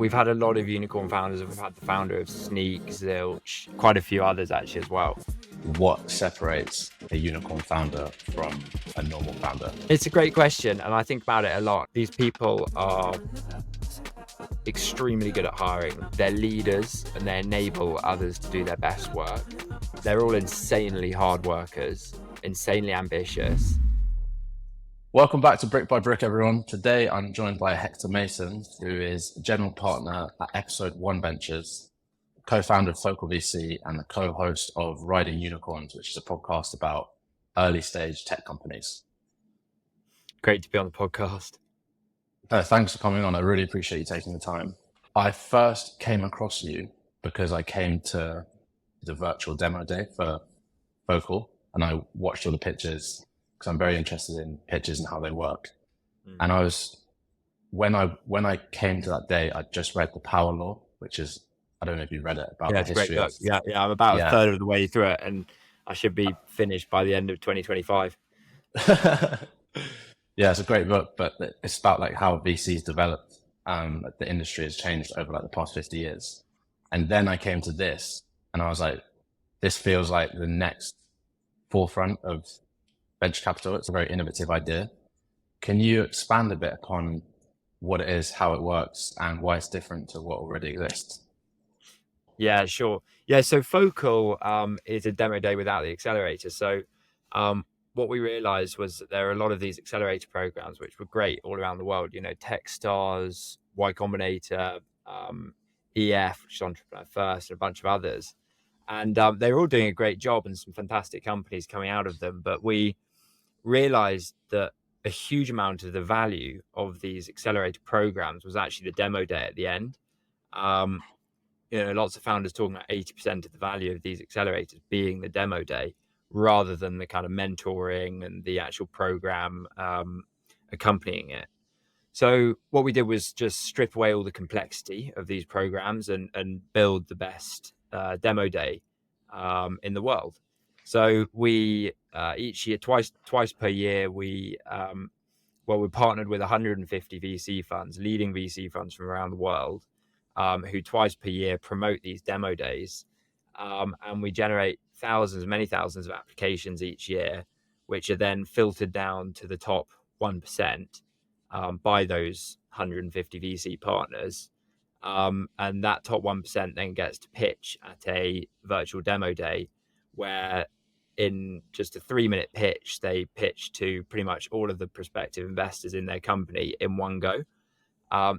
We've had a lot of unicorn founders. We've had the founder of Sneak, Zilch, quite a few others actually as well. What separates a unicorn founder from a normal founder? It's a great question, and I think about it a lot. These people are extremely good at hiring. They're leaders and they enable others to do their best work. They're all insanely hard workers, insanely ambitious. Welcome back to Brick by Brick, everyone. Today I'm joined by Hector Mason, who is general partner at Ep.16 Ventures, co-founder of Focal VC, and the co-host of Riding Unicorns, which is a podcast about early stage tech companies. Great to be on the podcast. Thanks for coming on. I really appreciate you taking the time. I first came across you because I came to the virtual demo day for Focal, and I watched all the pitches because I'm very interested in pitches and how they work. And when I came to that day, I just read The Power Law, which is, I don't know if you read it, about the history of... Yeah, I'm about a third of the way through it, and I should be finished by the end of 2025. Yeah, it's a great book, but it's about like how VCs developed. The industry has changed over like the past 50 years. And then I came to this and I was like, this feels like the next forefront of venture capital. It's a very innovative idea. Can you expand a bit upon what it is, how it works, and why it's different to what already exists? Yeah, sure. Yeah, so Focal is a demo day without the accelerator. So what we realized was that there are a lot of these accelerator programs which were great all around the world, you know, Techstars, Y Combinator, EF, which is Entrepreneur First, and a bunch of others. And they're all doing a great job and some fantastic companies coming out of them. But we realized that a huge amount of the value of these accelerator programs was actually the demo day at the end. You know, lots of founders talking about 80% of the value of these accelerators being the demo day, rather than the kind of mentoring and the actual program accompanying it. So what we did was just strip away all the complexity of these programs and build the best demo day in the world. So we each year, twice per year, we're partnered with 150 VC funds, leading VC funds from around the world, who twice per year promote these demo days. And we generate many thousands of applications each year, which are then filtered down to the top 1% by those 150 VC partners. And that top 1% then gets to pitch at a virtual demo day, where in just a 3-minute pitch, they pitch to pretty much all of the prospective investors in their company in one go.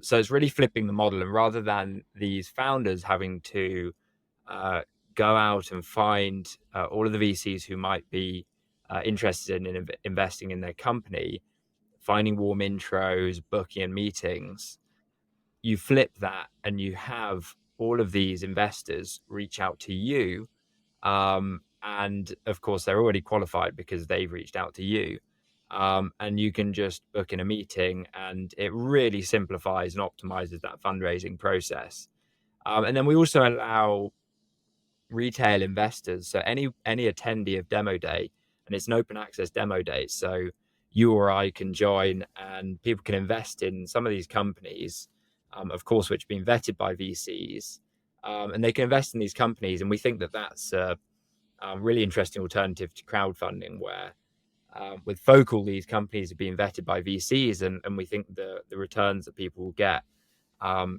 So it's really flipping the model. And rather than these founders having to go out and find all of the VCs who might be interested in investing in their company, finding warm intros, booking in meetings, you flip that and you have all of these investors reach out to you. And of course, they're already qualified because they've reached out to you. And you can just book in a meeting, and it really simplifies and optimizes that fundraising process. And then we also allow retail investors, so any attendee of demo day, and it's an open access demo day, so you or I can join and people can invest in some of these companies, of course, which have been vetted by VCs, and they can invest in these companies. And we think that that's a really interesting alternative to crowdfunding, where with Focal, these companies have been vetted by VCs, and we think the returns that people will get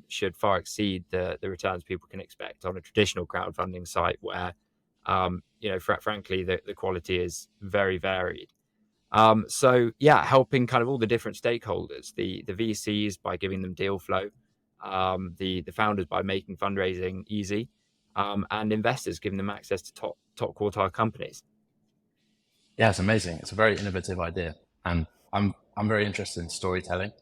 should far exceed the returns people can expect on a traditional crowdfunding site, where frankly the quality is very varied. So yeah, helping kind of all the different stakeholders, the VCs by giving them deal flow, the founders by making fundraising easy, and investors giving them access to top quartile companies. Yeah, it's amazing. It's a very innovative idea, and I'm very interested in storytelling.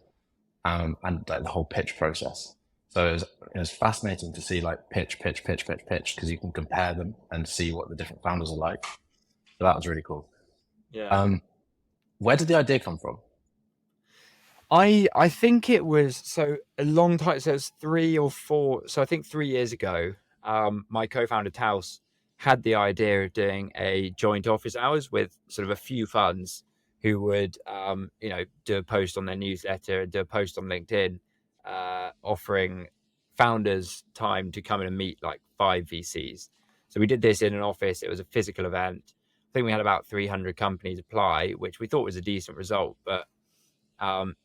And like the whole pitch process. So it was fascinating to see like pitch, because you can compare them and see what the different founders are like. So that was really cool. Yeah. Where did the idea come from? I think it was so a long time. So it was 3 or 4. So I think 3 years ago, my co-founder Taus had the idea of doing a joint office hours with sort of a few funds who would, do a post on their newsletter and do a post on LinkedIn, offering founders time to come in and meet like 5 VCs. So we did this in an office. It was a physical event. I think we had about 300 companies apply, which we thought was a decent result. But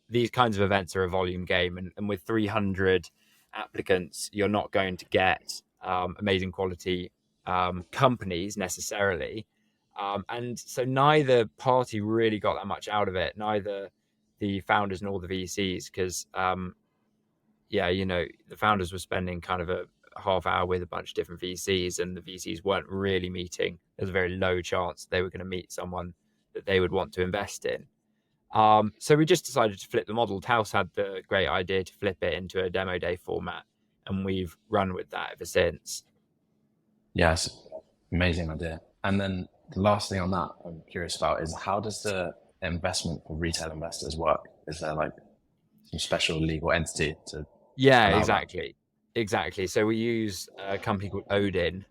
these kinds of events are a volume game, and with 300 applicants, you're not going to get amazing quality companies necessarily. And so neither party really got that much out of it, neither the founders nor the VCs, because yeah, the founders were spending kind of a half hour with a bunch of different VCs, and the VCs weren't really meeting. There's a very low chance they were going to meet someone that they would want to invest in. So we just decided to flip the model. Taos had the great idea to flip it into a demo day format, and we've run with that ever since. Yes, amazing idea. And then the last thing on that I'm curious about is how does the investment for retail investors work? Is there like some special legal entity to Yeah, allow that? exactly. So we use a company called Odin,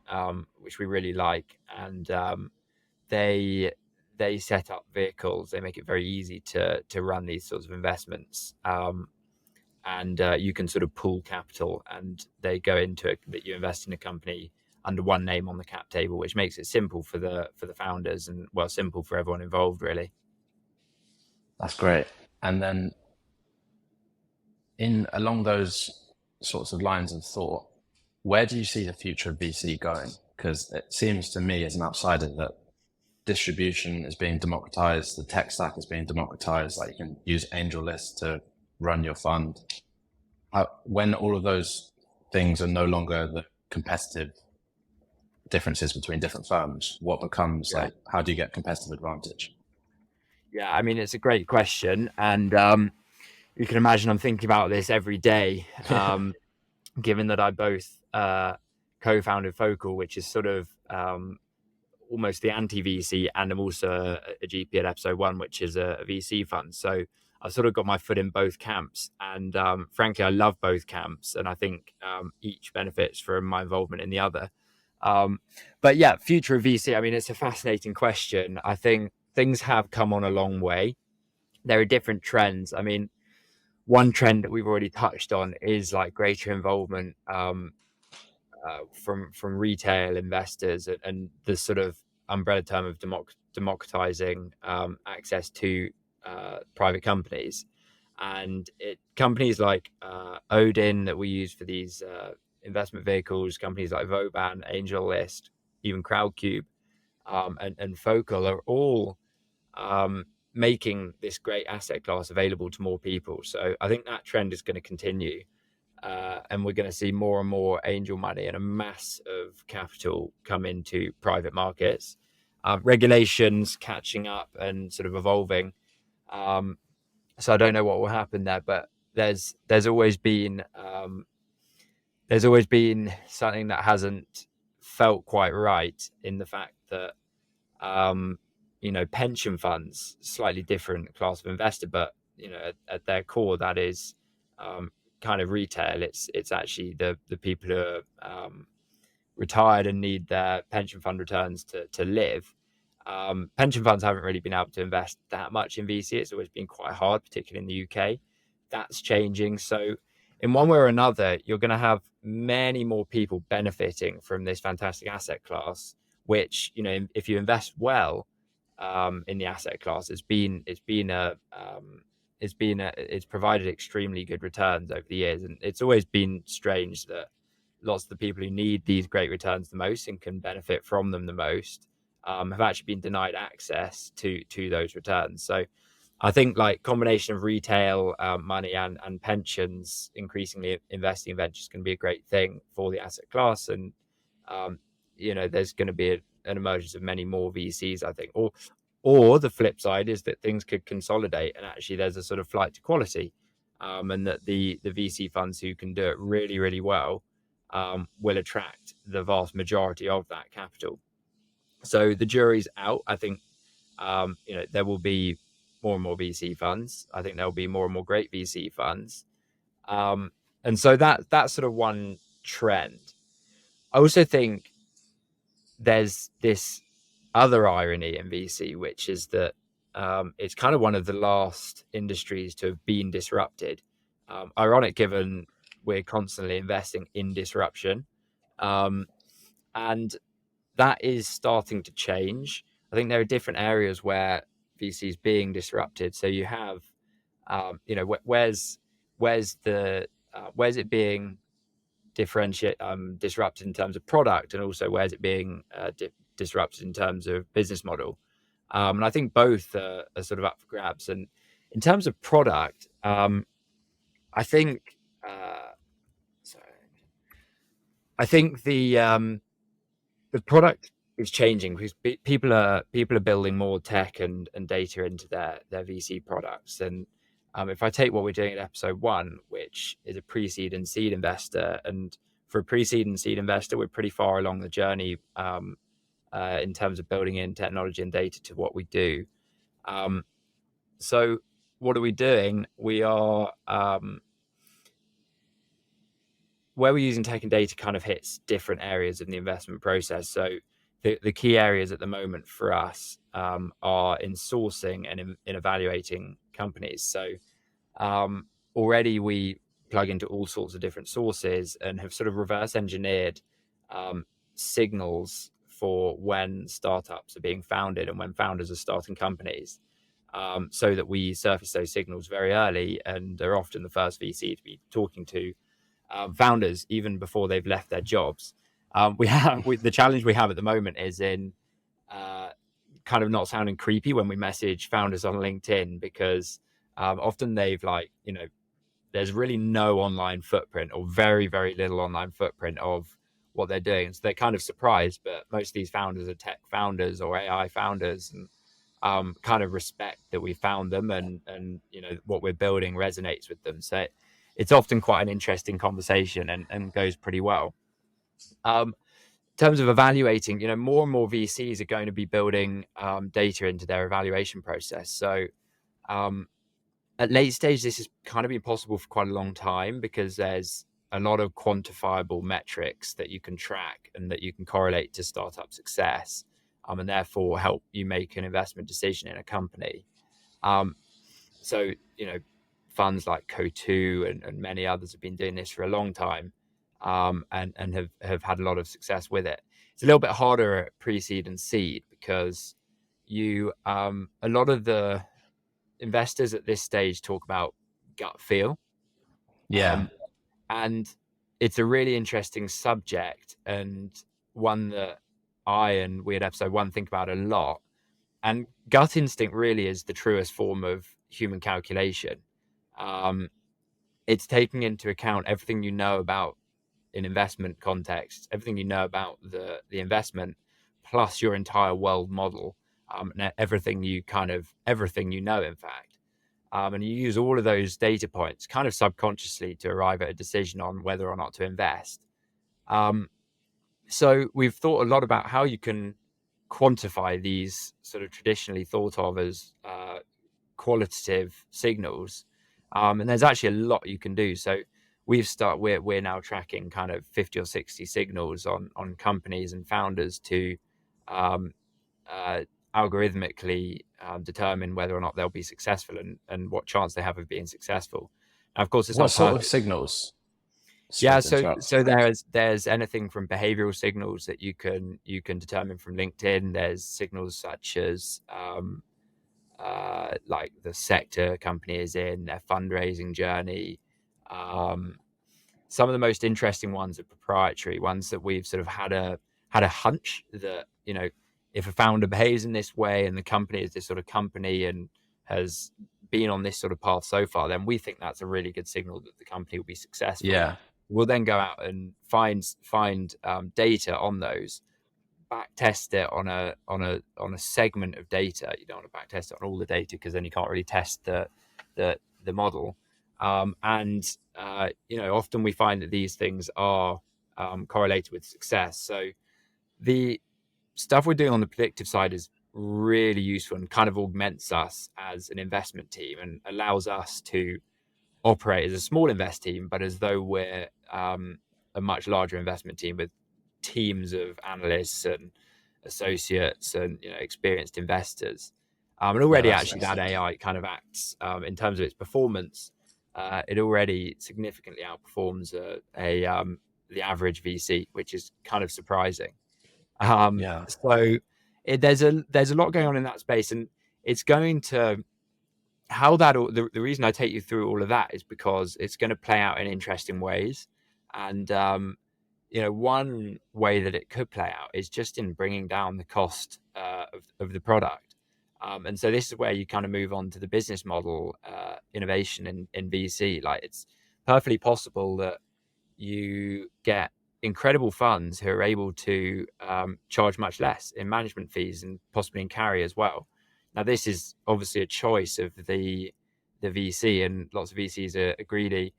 which we really like, and they they set up vehicles. They make it very easy to run these sorts of investments. And you can sort of pool capital, and they go into it that you invest in a company under one name on the cap table, which makes it simple for the founders, and well, simple for everyone involved, really. That's great. And then in along those sorts of lines of thought, where do you see the future of VC going? Because it seems to me as an outsider that distribution is being democratized, the tech stack is being democratized, like you can use AngelList to run your fund. When all of those things are no longer the competitive differences between different firms, what becomes Yeah, like, how do you get competitive advantage? yeah. I mean, it's a great question, and you can imagine I'm thinking about this every day. Given that I both co-founded Focal, which is sort of almost the anti-VC, and I'm also a GP at Episode 1, which is a VC fund. So I've sort of got my foot in both camps, and frankly, I love both camps, and I think each benefits from my involvement in the other. Um, but yeah, future of VC. I mean, it's a fascinating question. I think things have come on a long way. There are different trends. I mean, one trend that we've already touched on is like greater involvement from retail investors, and the sort of umbrella term of democratizing access to private companies, and companies like Odin that we use for these investment vehicles, companies like Voban, AngelList, even Crowdcube, and Focal are all making this great asset class available to more people. So I think that trend is going to continue, and we're going to see more and more angel money and a mass of capital come into private markets. Regulations catching up and sort of evolving. Um, so I don't know what will happen there, but there's always been something that hasn't felt quite right, in the fact that um, pension funds, slightly different class of investor, but at their core, that is um, kind of retail. It's actually the people who are retired and need their pension fund returns to live. Pension funds haven't really been able to invest that much in VC. It's always been quite hard, particularly in the UK. That's changing. So, in one way or another, you're going to have many more people benefiting from this fantastic asset class. Which, if you invest well in the asset class, it's provided extremely good returns over the years, and it's always been strange that lots of the people who need these great returns the most and can benefit from them the most have actually been denied access to those returns. So I think like combination of retail money and pensions increasingly investing in ventures can be a great thing for the asset class, and there's going to be an emergence of many more VCs, I think. Or the flip side is that things could consolidate, and actually there's a sort of flight to quality, and that the VC funds who can do it really, really well will attract the vast majority of that capital. So the jury's out. I think there will be more and more VC funds. I think there will be more and more great VC funds, um, and so that's sort of one trend. I also think there's this other irony in VC, which is that it's kind of one of the last industries to have been disrupted. Ironic given we're constantly investing in disruption, um, and that is starting to change. I think there are different areas where VCs being disrupted. So you have, where's it being disrupted in terms of product, and also where's it being disrupted in terms of business model. And I think both are sort of up for grabs. And in terms of product, I think sorry, I think the product is changing because people are building more tech and data into their VC products. And if I take what we're doing at episode 1, which is a pre-seed and seed investor, and for a pre-seed and seed investor, we're pretty far along the journey in terms of building in technology and data to what we do. So what are we doing? We are where we're using tech and data kind of hits different areas of the investment process. So the key areas at the moment for us are in sourcing and in evaluating companies. So already we plug into all sorts of different sources and have sort of reverse engineered signals for when startups are being founded and when founders are starting companies, so that we surface those signals very early and are often the first VC to be talking to founders even before they've left their jobs. The challenge we have at the moment is in kind of not sounding creepy when we message founders on LinkedIn, because often there's really no online footprint, or very, very little online footprint of what they're doing. So they're kind of surprised, but most of these founders are tech founders or AI founders, and kind of respect that we found them, and what we're building resonates with them. So it's often quite an interesting conversation, and goes pretty well. In terms of evaluating, more and more VCs are going to be building data into their evaluation process. So at late stage, this has kind of been possible for quite a long time, because there's a lot of quantifiable metrics that you can track and that you can correlate to startup success, and therefore help you make an investment decision in a company. So funds like Co2 and many others have been doing this for a long time, and have had a lot of success with it. It's a little bit harder at pre-seed and seed, because a lot of the investors at this stage talk about gut feel, Yeah. and it's a really interesting subject, and one that I and we at episode 1 think about a lot. And gut instinct really is the truest form of human calculation. It's taking into account everything you know about an investment context, everything you know about the investment, plus your entire world model, and everything you know, in fact. And you use all of those data points kind of subconsciously to arrive at a decision on whether or not to invest. So we've thought a lot about how you can quantify these sort of traditionally thought of as qualitative signals, and there's actually a lot you can do. So we're now tracking kind of 50 or 60 signals on companies and founders to um, algorithmically determine whether or not they'll be successful, and what chance they have of being successful. Now, of course, it's What not sort of perfect. signals? Yeah, Sorry to so interrupt. so there's anything from behavioral signals that you can determine from LinkedIn. There's signals such as like the sector company is in, their fundraising journey. Some of the most interesting ones are proprietary ones that we've sort of had a hunch that if a founder behaves in this way and the company is this sort of company and has been on this sort of path so far, then we think that's a really good signal that the company will be successful. Yeah. We'll then go out and find data on those, back test it on a segment of data. You don't want to back test it on all the data, because then you can't really test the model. And often we find that these things are correlated with success. So the stuff we're doing on the predictive side is really useful and kind of augments us as an investment team, and allows us to operate as a small invest team, but as though we're a much larger investment team with teams of analysts and associates and experienced investors. And Yeah, already that's actually that excellent. AI kind of acts in terms of its performance it already significantly outperforms the average VC, which is kind of surprising. Yeah. So there's a lot going on in that space, and it's going to how that the reason I take you through all of that is because it's going to play out in interesting ways, and one way that it could play out is just in bringing down the cost of the product. And so this is where you kind of move on to the business model innovation in VC. Like it's perfectly possible that you get incredible funds who are able to charge much less in management fees and possibly in carry as well. Now, this is obviously a choice of the VC, and lots of VCs are greedy.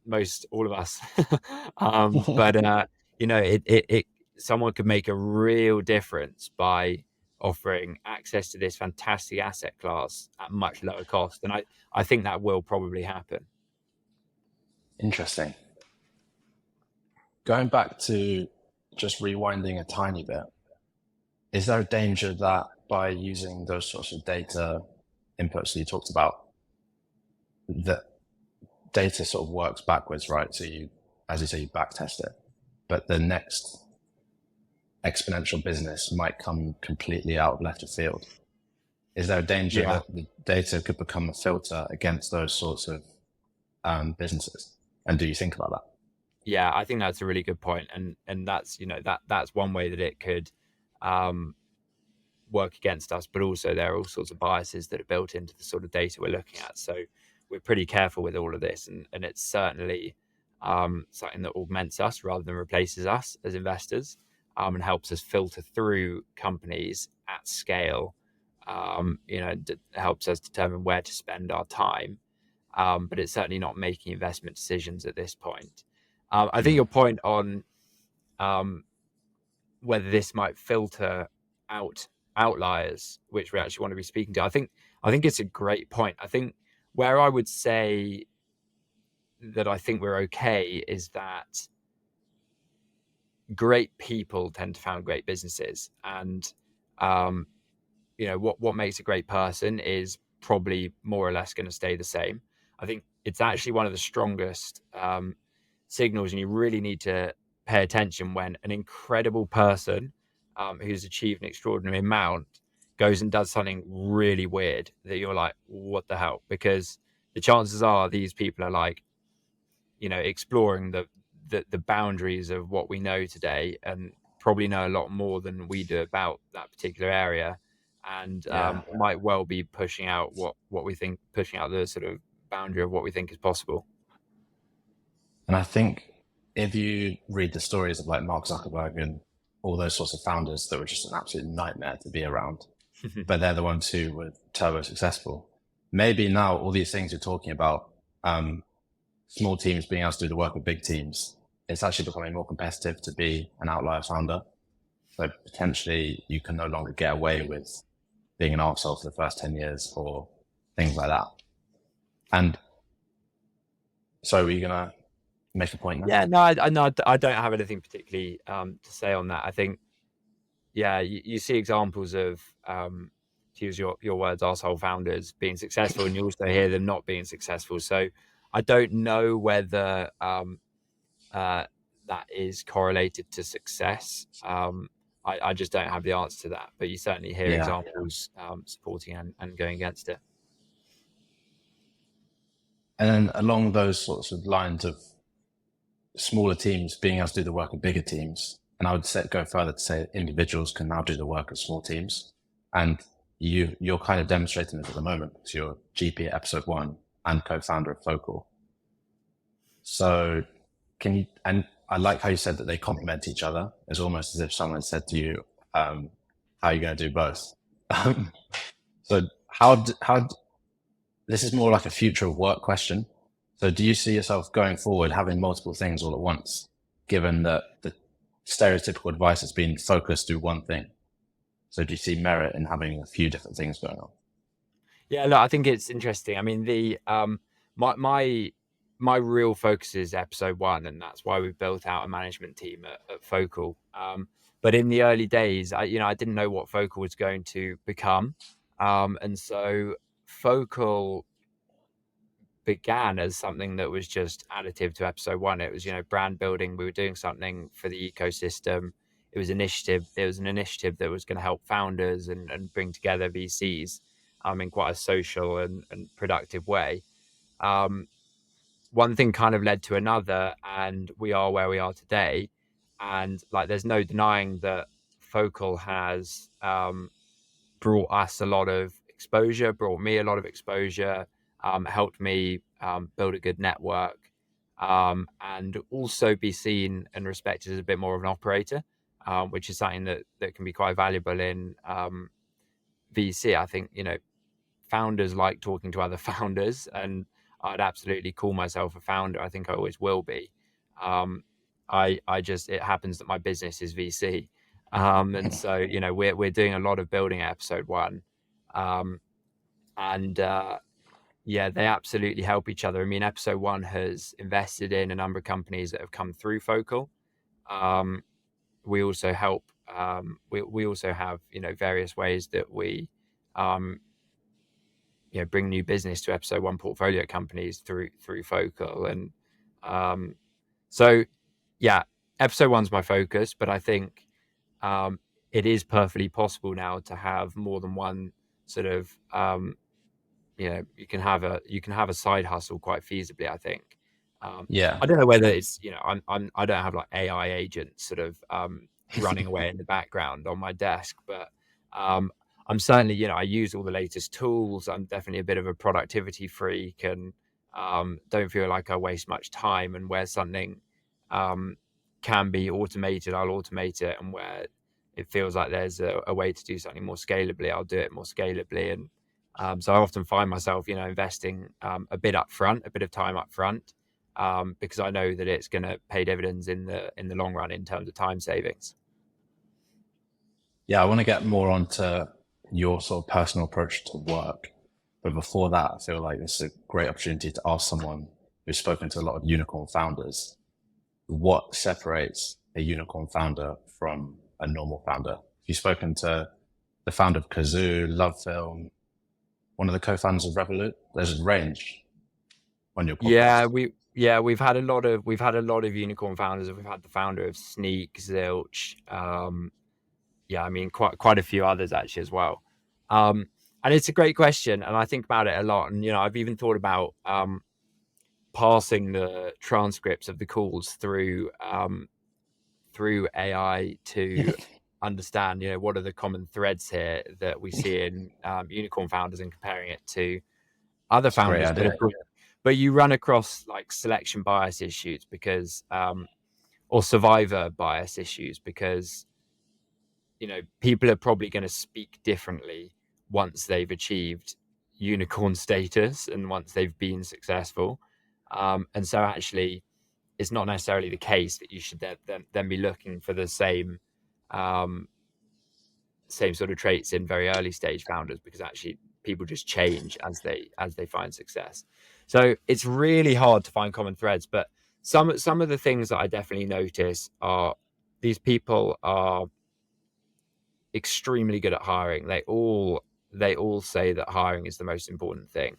Most all of us, but it someone could make a real difference by offering access to this fantastic asset class at much lower cost, and I think that will probably happen. Interesting. Going back to just rewinding a tiny bit, is there a danger that by using those sorts of data inputs that you talked about, that data sort of works backwards, right? So you, as you say, you back test it, but the next exponential business might come completely out of left of field. Is there a danger Yeah, that the data could become a filter against those sorts of businesses? And do you think about that? yeah, I think that's a really good point, and that's that's one way that it could um, work against us, but also there are all sorts of biases that are built into the sort of data we're looking at. So we're pretty careful with all of this, and it's certainly something that augments us rather than replaces us as investors, and helps us filter through companies at scale. Helps us determine where to spend our time, but it's certainly not making investment decisions at this point. I think Mm. your point on um, whether this might filter out outliers, which we actually want to be speaking to. I think it's a great point. I think where I would say that I think we're okay is that great people tend to found great businesses, and um, what makes a great person is probably more or less going to stay the same. I think it's actually one of the strongest signals, and you really need to pay attention when an incredible person who's achieved an extraordinary amount goes and does something really weird that you're like, what the hell? Because the chances are these people are like, exploring the boundaries of what we know today, and probably know a lot more than we do about that particular area, and Yeah. might well be pushing out what we think, pushing out the sort of boundary of what we think is possible. And I think if you read the stories of like Mark Zuckerberg and all those sorts of founders that were just an absolute nightmare to be around, but they're the ones who were turbo successful. Maybe now all these things you're talking about, um, small teams being able to do the work of big teams, it's actually becoming more competitive to be an outlier founder. So potentially you can no longer get away with being an arsehole for the first 10 years or things like that. And so are you going to make a point now? Yeah, no, I don't have anything particularly to say on that. I think, yeah, you see examples of, to use your words, arsehole founders being successful, and you also hear them not being successful. So I don't know whether uh, that is correlated to success. I just don't have the answer to that, but you certainly hear Yeah. examples supporting and going against it. And then along those sorts of lines of smaller teams being able to do the work of bigger teams, and I would go further to say individuals can now do the work of small teams. And you're kind of demonstrating this at the moment because you're GP at Episode 1 and co-founder of Focal. So can you, and I like how you said that they complement each other. It's almost as if someone said to you, how are you going to do both? So this is more like a future of work question. So do you see yourself going forward having multiple things all at once, given that the stereotypical advice has been focused to one thing? So do you see merit in having a few different things going on? Yeah, look, I think it's interesting. I mean, the my real focus is Episode 1, and that's why we built out a management team at Focal. But in the early days, I didn't know what Focal was going to become, and so Focal began as something that was just additive to episode one. It was, brand building. We were doing something for the ecosystem. It was initiative. It was an initiative that was going to help founders and bring together VCs in quite a social and productive way. One thing kind of led to another, and we are where we are today. And like, there's no denying that Focal has brought us a lot of exposure, brought me a lot of exposure, helped me build a good network, and also be seen and respected as a bit more of an operator, which is something that can be quite valuable in VC. I think, founders like talking to other founders, and I'd absolutely call myself a founder. I think I always will be. I just, it happens that my business is VC. And so, we're doing a lot of building at episode one. And yeah, they absolutely help each other. I mean, episode one has invested in a number of companies that have come through Focal. We also help, we also have, various ways that we, bring new business to episode one portfolio companies through Focal. And so, yeah, episode one's my focus, but I think it is perfectly possible now to have more than one sort of, you can have a side hustle quite feasibly, I think. Yeah. I don't know whether it's, I don't have like AI agents sort of running away in the background on my desk, but I'm certainly, I use all the latest tools. I'm definitely a bit of a productivity freak, and don't feel like I waste much time. And where something can be automated, I'll automate it. And where it feels like there's a way to do something more scalably, I'll do it more scalably. And so I often find myself, investing a bit up front, a bit of time up front, because I know that it's going to pay dividends in the long run in terms of time savings. Yeah, I want to get more onto your sort of personal approach to work. But before that, I feel like this is a great opportunity to ask someone who's spoken to a lot of unicorn founders, what separates a unicorn founder from a normal founder? If you've spoken to the founder of Kazoo, Love Film, one of the co-founders of Revolut, there's a range on your Yeah, podcast. we've had a lot of unicorn founders. We've had the founder of Sneak, Zilch. Yeah, I mean, quite a few others actually as well. And it's a great question, and I think about it a lot. And I've even thought about passing the transcripts of the calls through AI to understand, what are the common threads here that we see in unicorn founders, and comparing it to other It's a great founders. But idea. of course, but you run across like selection bias issues, because or survivor bias issues, because people are probably going to speak differently once they've achieved unicorn status and once they've been successful. And so actually, it's not necessarily the case that you should then be looking for the um, same sort of traits in very early stage founders, because actually people just change as they find success. So it's really hard to find common threads. But some of the things that I definitely notice are, these people are extremely good at hiring. They all say that hiring is the most important thing.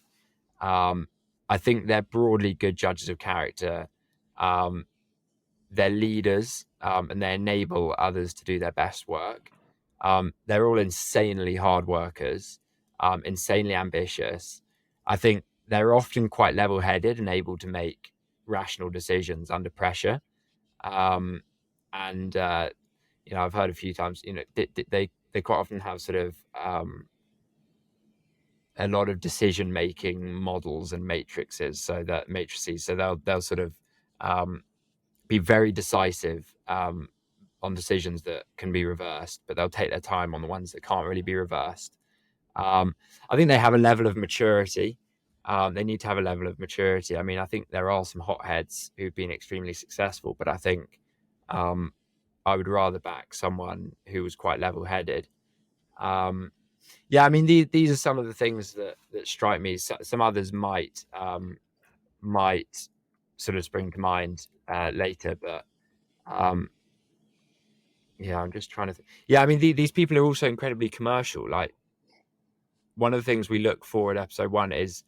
I think they're broadly good judges of character. They're leaders, and they enable others to do their best work. They're all insanely hard workers, insanely ambitious. I think they're often quite level-headed and able to make rational decisions under pressure. And I've heard a few times, they quite often have sort of a lot of decision making models and matrices, so they'll sort of be very decisive on decisions that can be reversed, but they'll take their time on the ones that can't really be reversed. I think they have a level of maturity. They need to have a level of maturity. I mean, I think there are some hotheads who've been extremely successful, but I think I would rather back someone who was quite level-headed. Yeah, I mean, these are some of the things that strike me. Some others might sort of spring to mind later, but yeah, I'm just trying to think. Yeah, I mean, these people are also incredibly commercial. Like, one of the things we look for at episode one is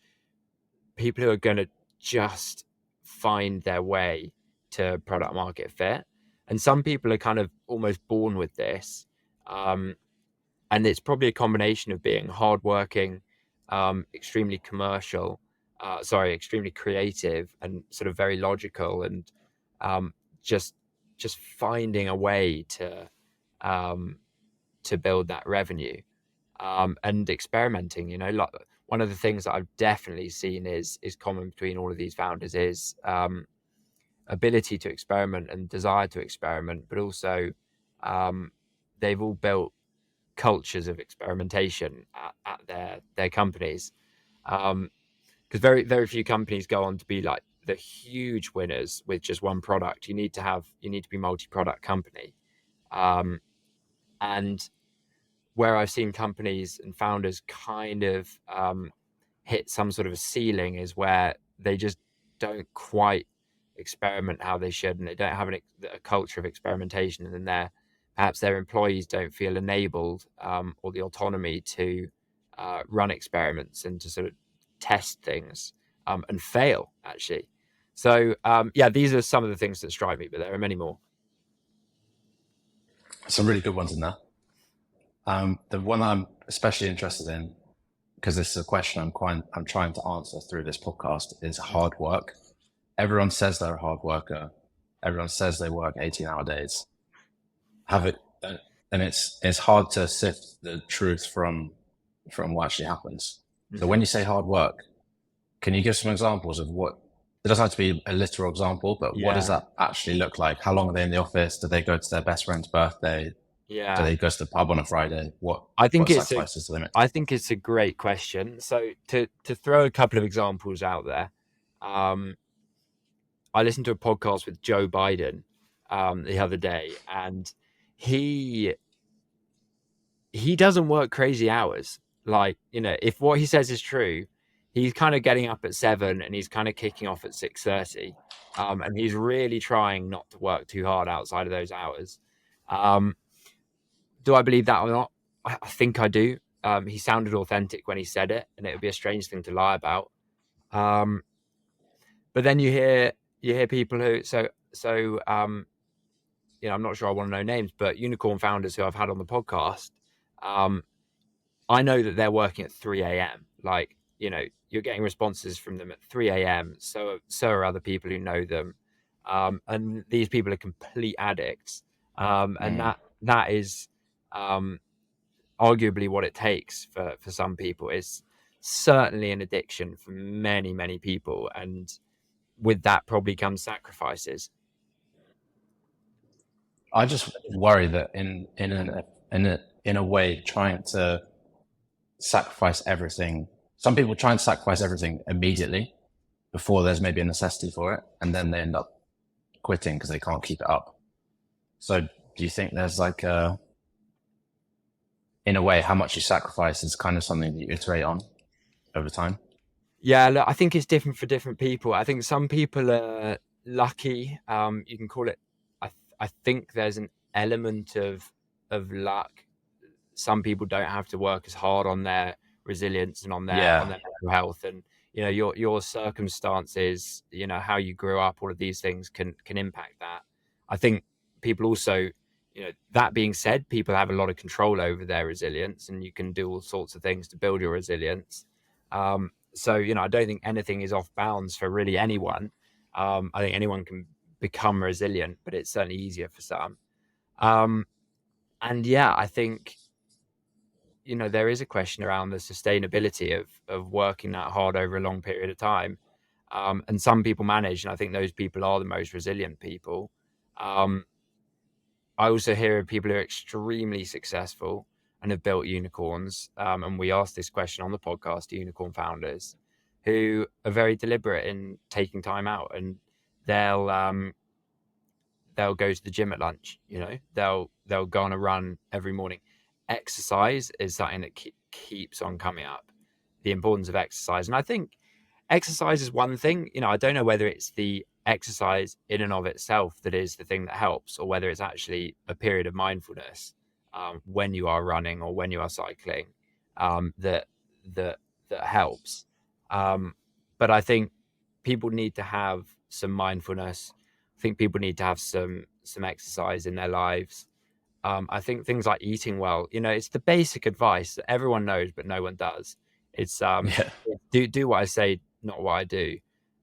people who are going to just find their way to product market fit. And some people are kind of almost born with this. And it's probably a combination of being hardworking, extremely commercial, extremely creative, and sort of very logical, and um, just just finding a way um, to build that revenue, and experimenting. Like one of the things that I've definitely seen is common between all of these founders is ability to experiment and desire to experiment, but also um, they've all built cultures of experimentation at their companies, because very few companies go on to be like the huge winners with just one product. You need to be multi-product company, um, and where I've seen companies and founders kind of hit some sort of a ceiling is where they just don't quite experiment how they should, and they don't have a culture of experimentation, and then perhaps their employees don't feel enabled, or the autonomy to run experiments and to sort of test things, and fail actually. So yeah, these are some of the things that strike me, but there are many more. Some really good ones in there. The one I'm especially interested in, because this is a question I'm trying to answer through this podcast, is hard work. Everyone says they're a hard worker. Everyone says they work 18-hour days. Have it, and it's hard to sift the truth from what actually happens. So when you say hard work, can you give some examples of what? It doesn't have to be a literal example, but what does Yeah, that actually look like? How long are they in the office? Do they go to their best friend's birthday? Do yeah. they go to the pub on a Friday? I think What it's a sacrifices do they make? I think it's a great question. So to throw a couple of examples out there, um, I listened to a podcast with Joe Biden the other day, and he he doesn't work crazy hours. Like, if what he says is true, he's kind of getting up at 7 and he's kind of kicking off at 6:30, and he's really trying not to work too hard outside of those hours. Um, do I believe that or not? I think I do. He sounded authentic when he said it, and it would be a strange thing to lie about. Um, but then you hear people who I'm not sure I want to know names, but unicorn founders who I've had on the podcast, um, I know that they're working at 3 a.m. Like, you're getting responses from them at 3 a.m. So are other people who know them, and these people are complete addicts, and Mm. that is um, arguably what it takes for some people. Is certainly an addiction for many people, and with that probably comes sacrifices. I just worry that in a way, trying to sacrifice everything. Some people try and sacrifice everything immediately before there's maybe a necessity for it, and then they end up quitting because they can't keep it up. So, do you think there's like in a way, how much you sacrifice is kind of something that you iterate on over time? Yeah, look, I think it's different for different people. I think some people are lucky. You can call it. I think there's an element of luck. Some people don't have to work as hard on their resilience and on their Yeah, mental health, and your circumstances, how you grew up, all of these things can impact that. I think people also, that being said, people have a lot of control over their resilience, and you can do all sorts of things to build your resilience. So, I don't think anything is off bounds for really anyone. I think anyone can become resilient, but it's certainly easier for some. Um, and yeah, I think, there is a question around the sustainability of working that hard over a long period of time. And some people manage, and I think those people are the most resilient people. Um, I also hear of people who are extremely successful and have built unicorns. And we asked this question on the podcast to unicorn founders who are very deliberate in taking time out, and they'll they'll go to the gym at lunch. They'll go on a run every morning. Exercise is something that keeps on coming up. The importance of exercise, and I think exercise is one thing. I don't know whether it's the exercise in and of itself that is the thing that helps, or whether it's actually a period of mindfulness, when you are running or when you are cycling, that that helps. Um, But I think people need to have some mindfulness. I think people need to have some exercise in their lives. I think things like eating well, it's the basic advice that everyone knows, but no one does. It's Yeah. do what I say, not what I do.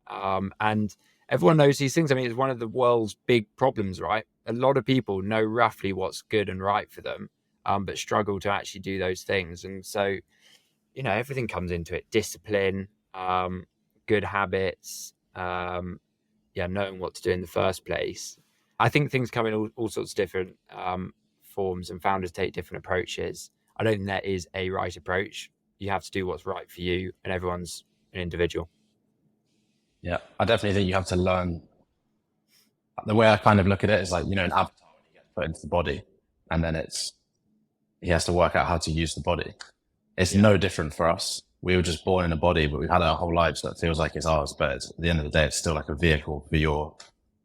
And everyone knows these things. I mean, it's one of the world's big problems, right? A lot of people know roughly what's good and right for them, but struggle to actually do those things. And so, everything comes into it: discipline, good habits, knowing what to do in the first place. I think things come in all sorts of different forms, and founders take different approaches. I don't think there is a right approach. You have to do what's right for you, and everyone's an individual. Yeah. I definitely think you have to learn. The way I kind of look at it is like, an avatar when he gets put into the body, and then he has to work out how to use the body. It's Yeah, no different for us. We were just born in a body, but we've had our whole lives that feels like it's ours. But at the end of the day, it's still like a vehicle for your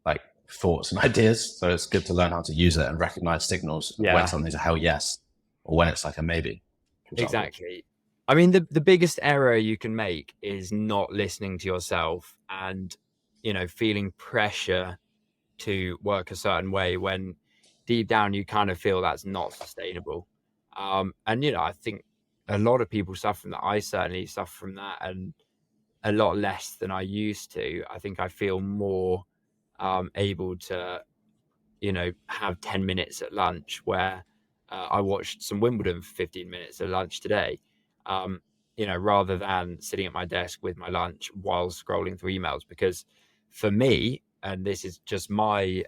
like thoughts and ideas. So it's good to learn how to use it and recognize signals of when yeah, something's a hell yes or when it's like a maybe, for example. exactly. I mean, the biggest error you can make is not listening to yourself and, feeling pressure to work a certain way when deep down you kind of feel that's not sustainable. And I think a lot of people suffer from that. I certainly suffer from that, and a lot less than I used to. I think I feel more able to, have 10 minutes at lunch where I watched some Wimbledon for 15 minutes at lunch today, um, rather than sitting at my desk with my lunch while scrolling through emails. Because for me, and this is just my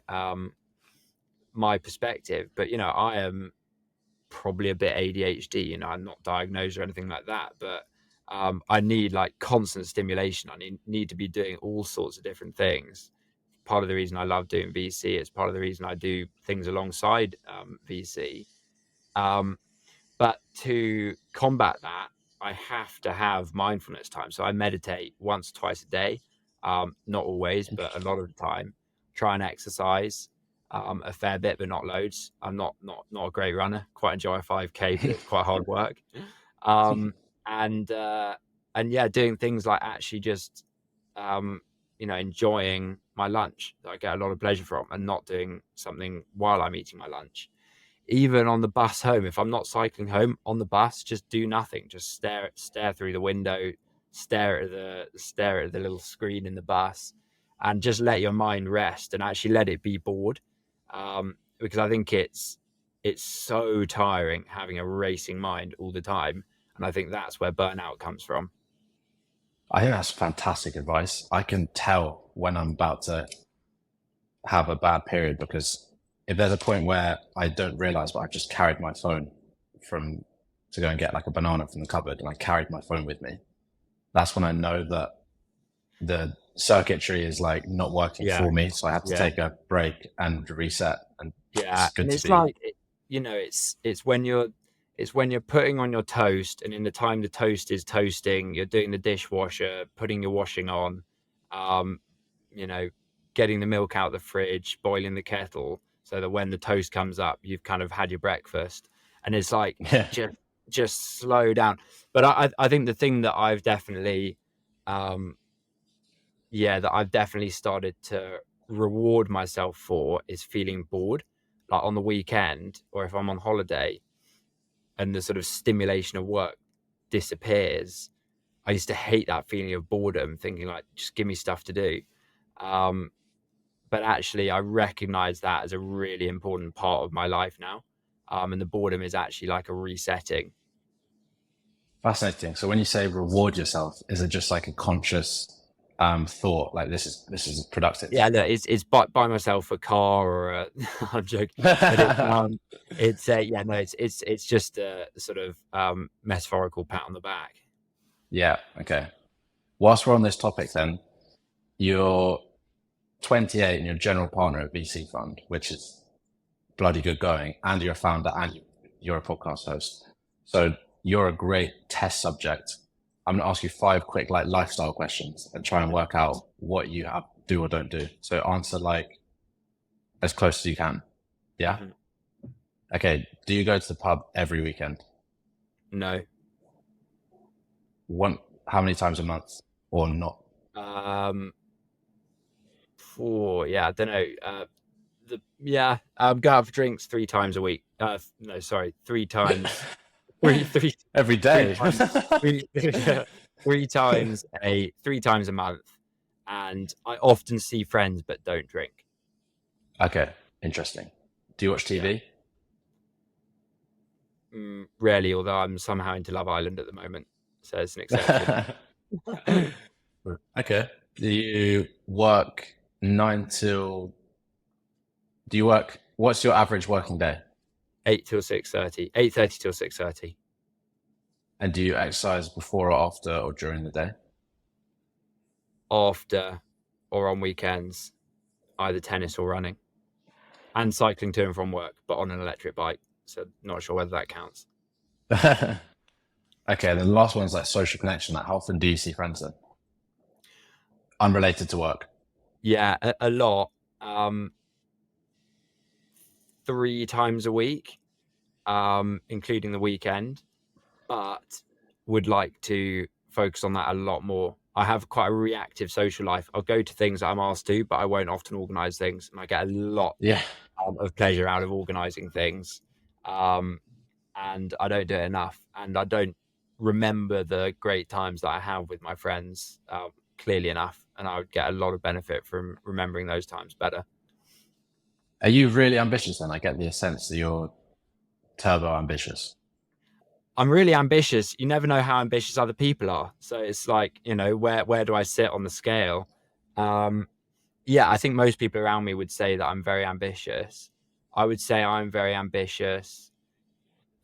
perspective, but I am probably a bit ADHD. I'm not diagnosed or anything like that, but I need like constant stimulation. I need to be doing all sorts of different things. Part of the reason I love doing VC, it's part of the reason I do things alongside VC. Um, but to combat that, I have to have mindfulness time. So I meditate once, twice a day. Not always, but a lot of the time. Try and exercise a fair bit, but not loads. I'm not a great runner. Quite enjoy a 5K, but it's quite hard work. Um, and yeah, doing things like actually just enjoying my lunch that I get a lot of pleasure from, and not doing something while I'm eating my lunch. Even on the bus home, if I'm not cycling home, on the bus, just do nothing. Just stare through the window, stare at the little screen in the bus, and just let your mind rest and actually let it be bored. Because I think it's so tiring having a racing mind all the time, and I think that's where burnout comes from. I think that's fantastic advice. I can tell when I'm about to have a bad period because if there's a point where I don't realize, but I've just carried my phone from to go and get like a banana from the cupboard and I carried my phone with me, that's when I know that the circuitry is like not working Yeah, for me. So I have to yeah. take a break and reset. And Yeah, it's good and to it's be, like it's when you're putting on your toast, and in the time the toast is toasting, you're doing the dishwasher, putting your washing on, um, you know, getting the milk out of the fridge, boiling the kettle, so that when the toast comes up, you've kind of had your breakfast, and it's like yeah. just slow down. But I think the thing that I've definitely um that I've definitely started to reward myself for is feeling bored, like on the weekend or if I'm on holiday and the sort of stimulation of work disappears. I used to hate that feeling of boredom, thinking like, just give me stuff to do. Um, but actually, I recognize that as a really important part of my life now. And the boredom is actually like a resetting. Fascinating. So when you say reward yourself, is it just like a conscious thought, like this is productive? Yeah, look, it's buy myself a car or a, I'm joking, but it's yeah, no, it's just a sort of metaphorical pat on the back. Yeah. Okay. Whilst we're on this topic, then you're 28 and you're general partner at VC Fund, which is bloody good going, and you're a founder and you're a podcast host. So you're a great test subject. I'm going to ask you 5 quick like lifestyle questions and try and work out what you have do or don't do. So answer like as close as you can. Yeah. Mhm. Okay. Do you go to the pub every weekend? No, One, how many times a month or not? Um, yeah, I don't know. Go out for drinks 3 times a week. No, sorry, 3 times, three, three, Every three day. times, three, 3 times a month, and I often see friends but don't drink. Okay, interesting. Do you watch Yeah, TV? rarely. Although I'm somehow into Love Island at the moment, so it's an exception. Okay. Do you work nine till? Do you work? What's your average working day? 8 till 6:30, 8:30 till 6:30. And do you exercise before or after or during the day? After or on weekends, either tennis or running, and cycling to and from work, but on an electric bike. So not sure whether that counts. Okay, then the last one's like social connection. Like, how often do you see friends then? Unrelated to work. Yeah, a lot. Um, 3 times a week, including the weekend, but would like to focus on that a lot more. I have quite a reactive social life. I'll go to things that I'm asked to, but I won't often organize things, and I get a lot Yeah. of pleasure out of organizing things. Um, and I don't do it enough, and I don't remember the great times that I have with my friends clearly enough, and I would get a lot of benefit from remembering those times better. Are you really ambitious then? I get the sense that you're turbo ambitious. I'm really ambitious. You never know how ambitious other people are, so it's like, where do I sit on the scale? Um, yeah, I think most people around me would say that I'm very ambitious. I would say I'm very ambitious.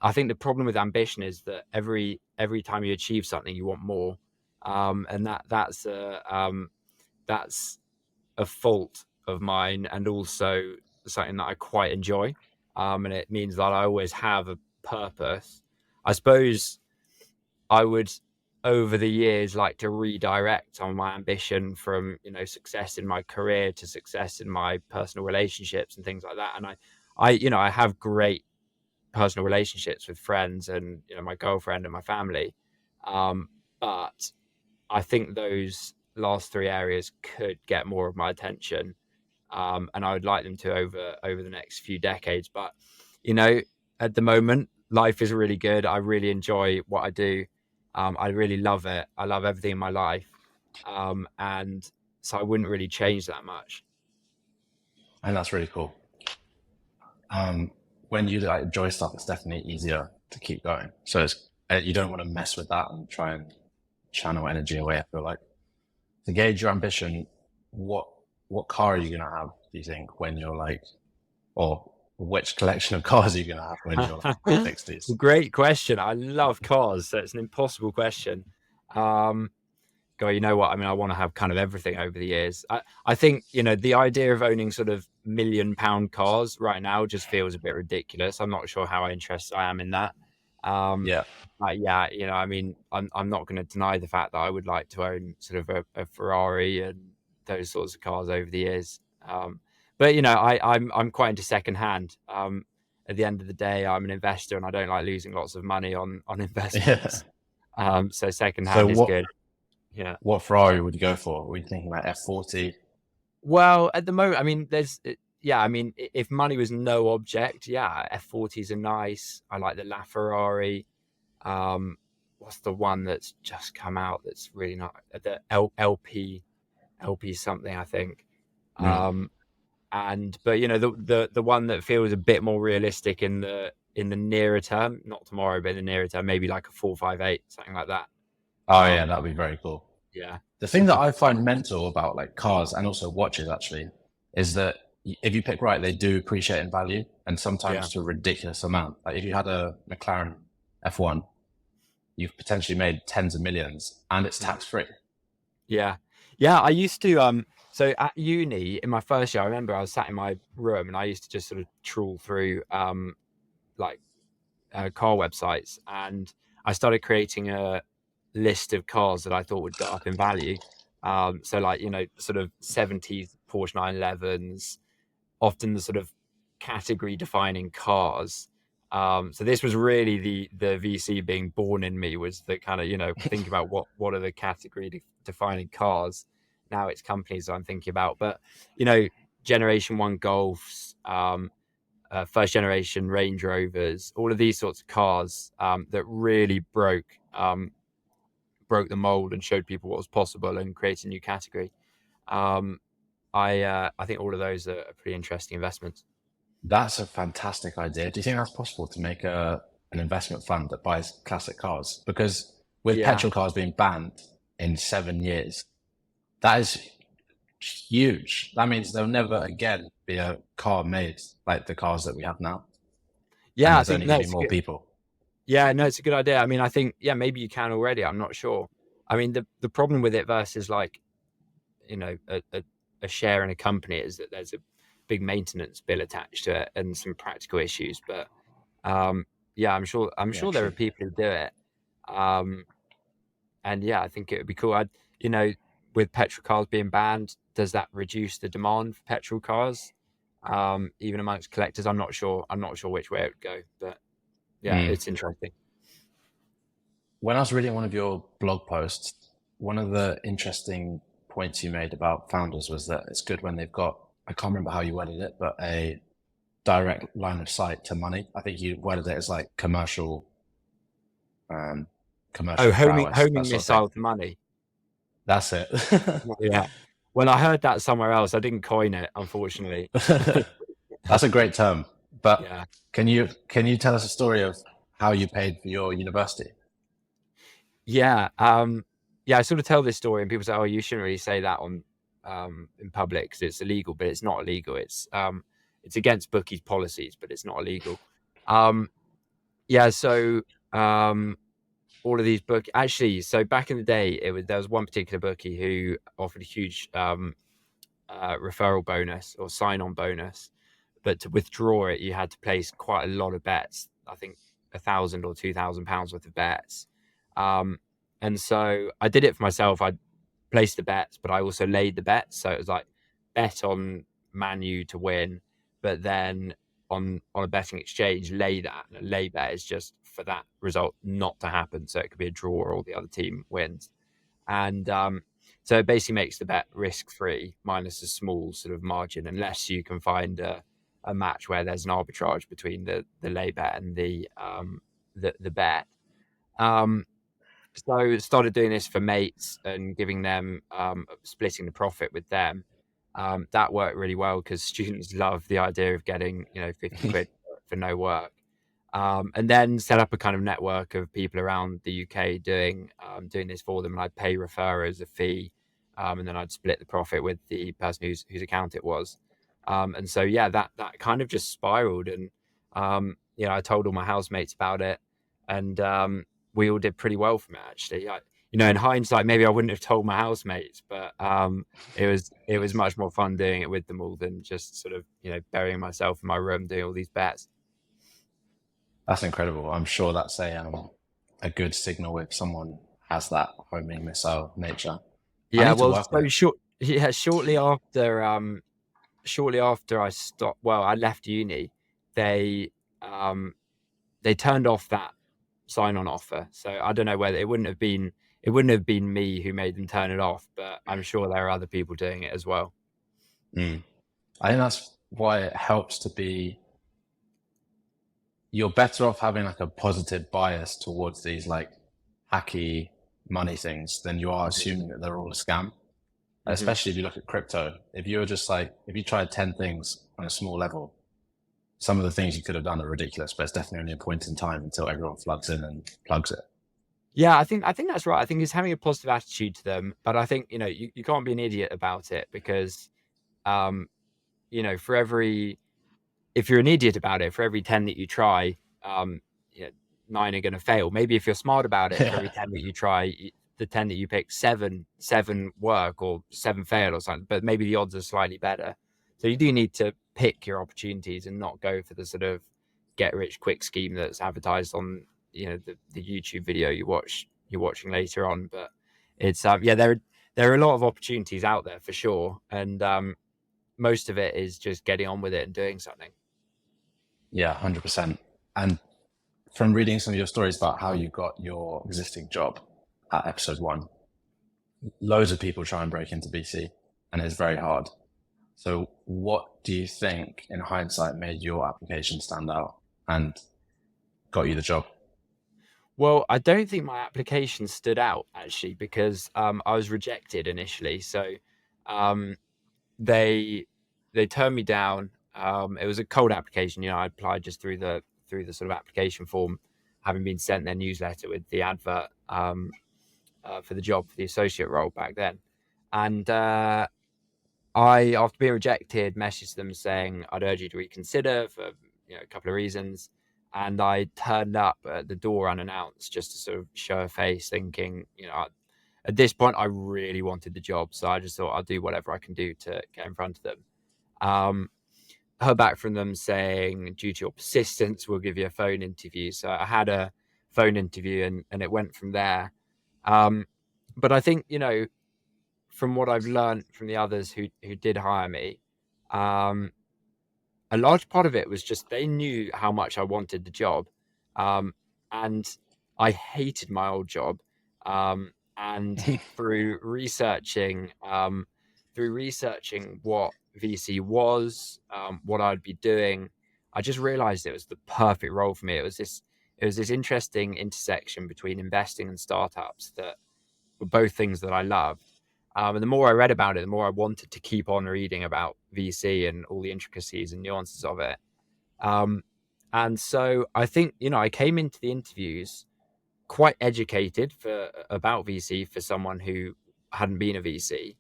I think the problem with ambition is that every time you achieve something, you want more, and that's a fault of mine, and also something that I quite enjoy. And it means that I always have a purpose. I suppose I would, over the years, like to redirect on my ambition from, success in my career to success in my personal relationships and things like that. And I have great personal relationships with friends and, my girlfriend and my family. But I think those last three areas could get more of my attention, and I would like them to over the next few decades. But you know, at the moment, life is really good. I really enjoy what I do. I really love it. I love everything in my life, and so I wouldn't really change that much. And that's really cool. When you like enjoy stuff, it's definitely easier to keep going. So it's, you don't want to mess with that and try and channel energy away. I feel like to gauge your ambition, what what car are you gonna have? Do you think when you're like, or which collection of cars are you gonna have when you're like 60s? Great question. I love cars, so it's an impossible question. Um, God, you know what? I mean, I want to have kind of everything over the years. I think, the idea of owning sort of £1 million cars right now just feels a bit ridiculous. I'm not sure how interested I am in that. Um, Yeah, yeah, I mean, I'm not going to deny the fact that I would like to own sort of a Ferrari and those sorts of cars over the years. But I'm quite into secondhand. At the end of the day, I'm an investor, and I don't like losing lots of money on yeah. investments. So So secondhand is good. Yeah. what Ferrari would you go for? Were you thinking like F40? Well, at the moment, I mean, yeah, I mean, if money was no object, yeah, F40s are nice. I like the LaFerrari. What's the one that's just come out that's really not the LP something, I think. Mm. Um, but the one that feels a bit more realistic in the nearer term, not tomorrow, but in the nearer term, maybe like a 458, something like that. Oh yeah, Um, that'd be very cool. yeah, The thing that I find mental about like cars and also watches actually is that if you pick right, they do appreciate in value and yeah. sometimes to a ridiculous amount. Like if you had a McLaren F1, you've potentially made tens of millions and it's tax free. Yeah. Yeah. I used to, so at uni in my first year, I remember I was sat in my room and I used to just sort of trawl through, like, car websites, and I started creating a list of cars that I thought would go up in value. So like, sort of 70s Porsche 911s, often the sort of category defining cars. So this was really the VC being born in me, was the kind of, think about what are the category defining cars. now it's companies I'm thinking about. But you know, Generation One Golfs, first generation Range Rovers, all of these sorts of cars that really broke the mold and showed people what was possible and created a new category. Um, I think all of those are pretty interesting investments. That's a fantastic idea. Do you think that's possible to make an investment fund that buys classic cars? Because with Yeah, petrol cars being banned in 7 years, that is huge. That means there'll never again be a car made like the cars that we have now. And yeah, I there's think only going no, to be more people. yeah, no, it's a good idea. I mean, I think maybe you can already. I'm not sure. I mean, the problem with it versus like a share in a company is that there's a big maintenance bill attached to it and some practical issues. But um, yeah, I'm Yeah, sure there are true. people who do it. Um, and yeah, I think it would be cool. You know, with petrol cars being banned, does that reduce the demand for petrol cars? Even amongst collectors, I'm not sure. I'm not sure which way it would go, but yeah, Mm. it's interesting. When I was reading one of your blog posts, one of the interesting points you made about founders was that it's good when they've got, I can't remember how you worded it, but a direct line of sight to money. I think you worded it as like um, Oh, commercial prowess, that homing sort of thing. missile to money. That's it. Yeah. Well, I heard that somewhere else. I didn't coin it, unfortunately. That's a great term. But Yeah. can you tell us a story of how you paid for your university? Yeah. Yeah, I sort of tell this story and people say, "Oh, you shouldn't really say that on in public because it's illegal," but it's not illegal. It's against bookies' policies, but it's not illegal. Um, yeah, so all of these book actually, so back in the day, there was one particular bookie who offered a huge referral bonus or sign-on bonus, but to withdraw it, you had to place quite a lot of bets. I think £1,000 or £2,000 worth of bets. Um, and so I did it for myself. I placed the bets, but I also laid the bets. So it was like bet on Man U to win, but then on a betting exchange, lay that. And a lay bet is just for that result not to happen. So it could be a draw or the other team wins. And so it basically makes the bet risk free minus a small sort of margin, unless you can find a match where there's an arbitrage between the lay bet and the bet. Um, so started doing this for mates and giving them splitting the profit with them. That worked really well because students love the idea of getting 50 quid for no work. And then set up a kind of network of people around the UK doing this for them. And I'd pay referrers a fee, and then I'd split the profit with the person whose account it was. And so yeah, that kind of just spiraled, and I told all my housemates about it, and we all did pretty well from it actually. In hindsight, maybe I wouldn't have told my housemates, but it was much more fun doing it with them all than just sort of burying myself in my room doing all these bets. That's incredible. I'm sure that's a good signal if someone has that homing missile nature. I Yeah, need to well, work on so it. shortly after I stopped, well, I left uni, they um they turned off that sign-on offer. So I don't know whether it wouldn't have been me who made them turn it off, but I'm sure there are other people doing it as well. Mm. I think that's why it helps to be, you're better off having like a positive bias towards these like hacky money things than you are assuming that they're all a scam. Mm-hmm. Especially if you look at crypto. If you were just like, if you tried 10 things on a small level, some of the things you could have done are ridiculous, but it's definitely only a point in time until everyone floods in and plugs it. Yeah, I think that's right. I think it's having a positive attitude to them, but I think you can't be an idiot about it because um, for every if you're an idiot about it, for every 10 that you try, um, you know, 9 are going to fail. Maybe if you're smart about it, for Yeah. every 10 that you try, the 10 that you pick, seven work or 7 fail or something. But maybe the odds are slightly better. So you do need to pick your opportunities and not go for the sort of get rich quick scheme that's advertised on the YouTube video you're watching later on. But it's yeah, there are a lot of opportunities out there for sure, and most of it is just getting on with it and doing something. Yeah, 100%. And from reading some of your stories about how you got your existing job at episode one, loads of people try and break into VC, and it's very hard. So, what do you think, in hindsight, made your application stand out and got you the job? Well, I don't think my application stood out actually because I was rejected initially. So um, they they turned me down. It was a cold application. I applied just through the sort of application form, having been sent their newsletter with the advert for the job for the associate role back then. And I, after being rejected, messaged them saying I'd urge you to reconsider for a couple of reasons. And I turned up at the door unannounced just to sort of show a face, thinking, at this point, I really wanted the job. So I just thought I'll do whatever I can do to get in front of them. Um, Heard back from them saying, due to your persistence, we'll give you a phone interview. So I had a phone interview and it went from there. Um, but I think, from what I've learned from the others who did hire me, um, a large part of it was just they knew how much I wanted the job, um, and I hated my old job. And through researching what VC was, what I'd be doing, I just realized it was the perfect role for me. It was this interesting intersection between investing and startups that were both things that I loved. And the more I read about it, the more I wanted to keep on reading about VC and all the intricacies and nuances of it. Um, and so I think, I came into the interviews quite educated for about VC for someone who hadn't been a VC.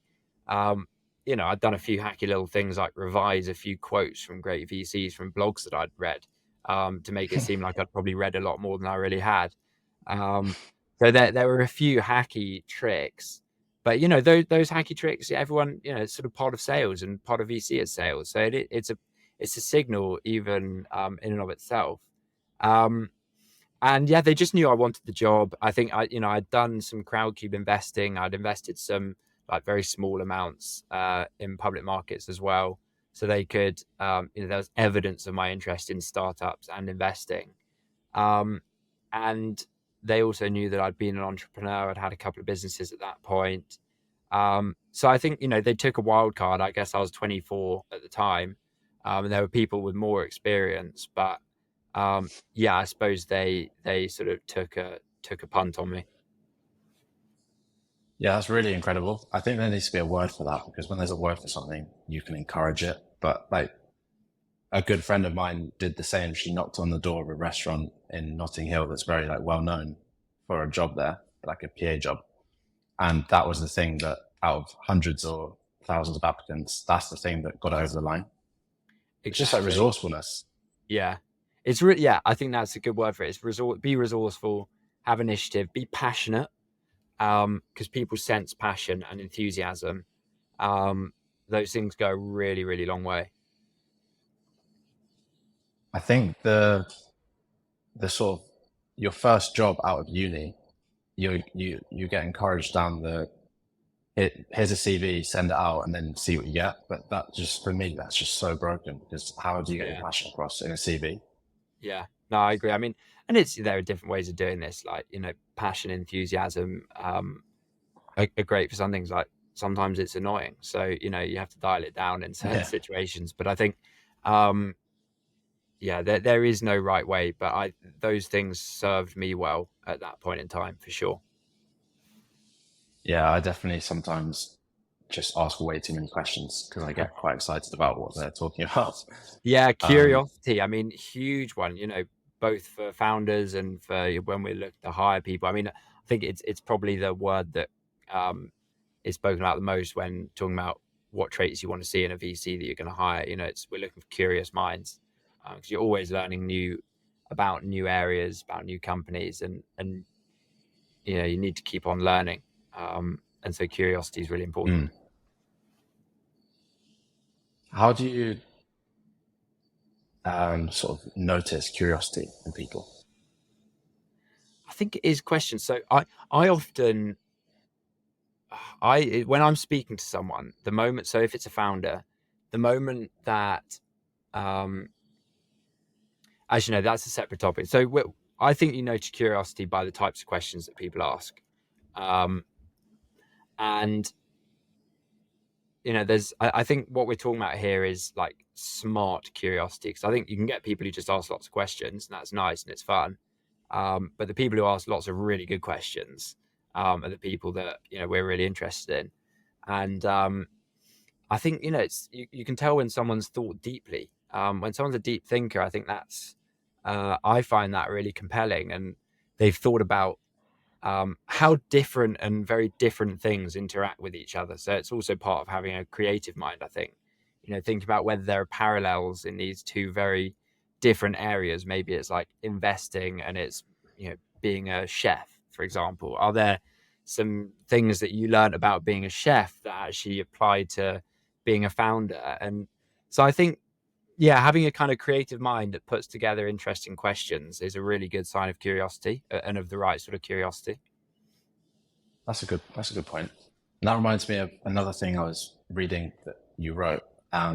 Um, I'd done a few hacky little things like revise a few quotes from great VCs from blogs that I'd read, to make it seem like I'd probably read a lot more than I really had. Um, so there were a few hacky tricks, but those hacky tricks, everyone, it's sort of part of sales and part of VC is sales. So it's a signal even in and of itself. Um, and yeah, they just knew I wanted the job. I think I'd done some Crowdcube investing. I'd invested some like very small amounts in public markets as well, so they could, there was evidence of my interest in startups and investing. Um, and they also knew that I'd been an entrepreneur. I'd had a couple of businesses at that point. So I think they took a wild card. I guess I was 24 at the time, and there were people with more experience, but yeah, I suppose they sort of took a punt on me. Yeah, that's really incredible. I think there needs to be a word for that because when there's a word for something, you can encourage it. But like a good friend of mine did the same. She knocked on the door of a restaurant in Notting Hill that's very like well known for a job there, like a PA job. And that was the thing that out of hundreds or thousands of applicants, that's the thing that got over the line. It's just like Exactly. resourcefulness. Yeah, it's really, yeah. I think that's a good word for it. It's be resourceful, have initiative, be passionate. Because people sense passion and enthusiasm. Um, those things go a really, really long way. I think the sort of your first job out of uni, you get encouraged down the here's a CV, send it out, and then see what you get. But that just for me, that's just so broken because how do you get your Yeah, passion across in a CV? yeah. No, I agree. I mean, and there are different ways of doing this. Like passion, enthusiasm, are great for some things. Like sometimes it's annoying, so you have to dial it down in certain Yeah, situations. But I think, um, yeah, there is no right way. But those things served me well at that point in time for sure. yeah. I definitely sometimes just ask way too many questions because I get quite excited about what they're talking about. Yeah, Um, curiosity. I mean, huge one, both for founders and for when we look to hire people. I mean, I think it's probably the word that um, is spoken about the most when talking about what traits you want to see in a VC that you're going to hire. We're looking for curious minds, because you're always learning about new areas, about new companies, and you need to keep on learning. And so curiosity is really important. mm. How do you sort of notice curiosity in people? I think it is questions. So I often when I'm speaking to someone, the moment, so if it's a founder, the moment that, um, as you know, that's a separate topic. So I think you know to curiosity by the types of questions that people ask. Um, And I think what we're talking about here is like smart curiosity, because I think you can get people who just ask lots of questions, and that's nice and it's fun. But the people who ask lots of really good questions are the people that we're really interested in. And I think you can tell when someone's thought deeply. When someone's a deep thinker, I think that's I find that really compelling, and they've thought about how different and very different things interact with each other. So it's also part of having a creative mind, I think. Think about whether there are parallels in these two very different areas. Maybe it's like investing and it's, being a chef, for example. Are there some things that you learned about being a chef that actually apply to being a founder? And so I think, yeah, having a kind of creative mind that puts together interesting questions is a really good sign of curiosity, and of the right sort of curiosity. That's a good point. And that reminds me of another thing I was reading that you wrote. I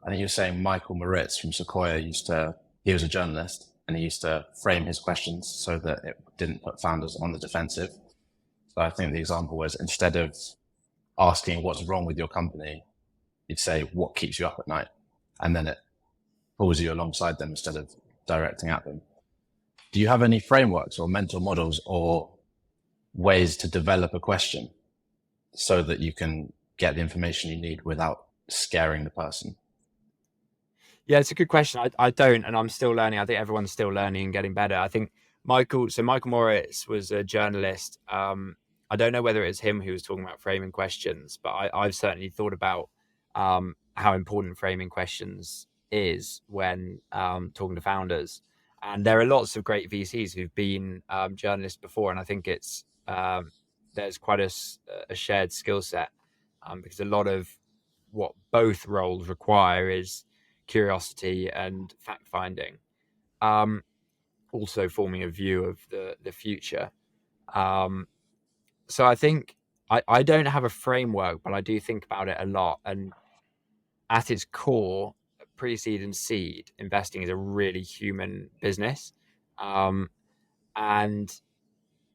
think you were saying Michael Moritz from Sequoia he was a journalist and he used to frame his questions so that it didn't put founders on the defensive. So I think the example was, instead of asking what's wrong with your company, you'd say, what keeps you up at night? And then it pulls you alongside them instead of directing at them. Do you have any frameworks or mental models or ways to develop a question so that you can get the information you need without scaring the person? Yeah, it's a good question. I don't, and I'm still learning. I think everyone's still learning and getting better. I think Michael Moritz was a journalist. I don't know whether it's him who was talking about framing questions, but I've certainly thought about how important framing questions is when talking to founders. And there are lots of great VCs who've been journalists before, and I think there's quite a shared skill set, because a lot of what both roles require is curiosity and fact finding. Also forming a view of the future. Um, so I think I don't have a framework, but I do think about it a lot. And at its core, pre-seed and seed investing is a really human business. Um, and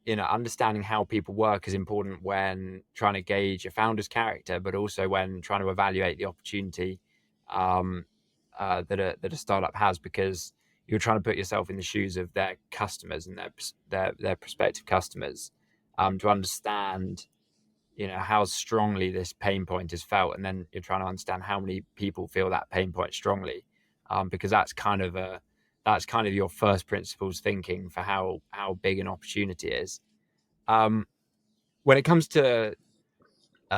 understanding how people work is important when trying to gauge a founder's character, but also when trying to evaluate the opportunity um, that a startup has, because you're trying to put yourself in the shoes of their customers and their prospective customers, to understand how strongly this pain point is felt, and then you're trying to understand how many people feel that pain point strongly, because that's kind of your first principles thinking for how big an opportunity is. Um, when it comes to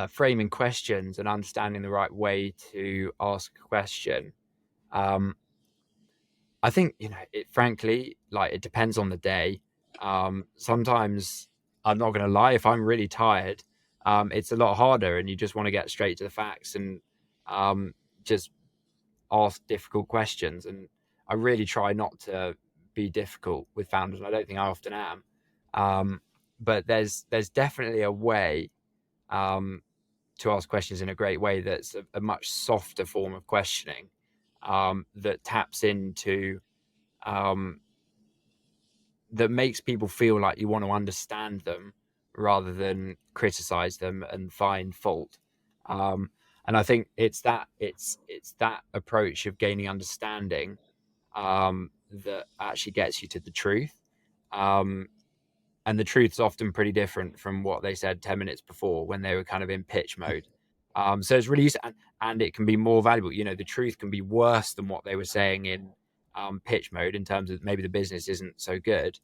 framing questions and understanding the right way to ask a question, um, I think frankly, like, it depends on the day. Sometimes, I'm not going to lie, if I'm really tired, it's a lot harder, and you just want to get straight to the facts and just ask difficult questions. And I really try not to be difficult with founders. I don't think I often am. Um, but there's definitely a way um, to ask questions in a great way that's a much softer form of questioning, that taps into um, that makes people feel like you want to understand them rather than criticize them and find fault. Um, and I think it's that approach of gaining understanding that actually gets you to the truth. Um, and the truth's often pretty different from what they said 10 minutes before when they were kind of in pitch mode. So it's really useful, and it can be more valuable. The truth can be worse than what they were saying in pitch mode, in terms of maybe the business isn't so good,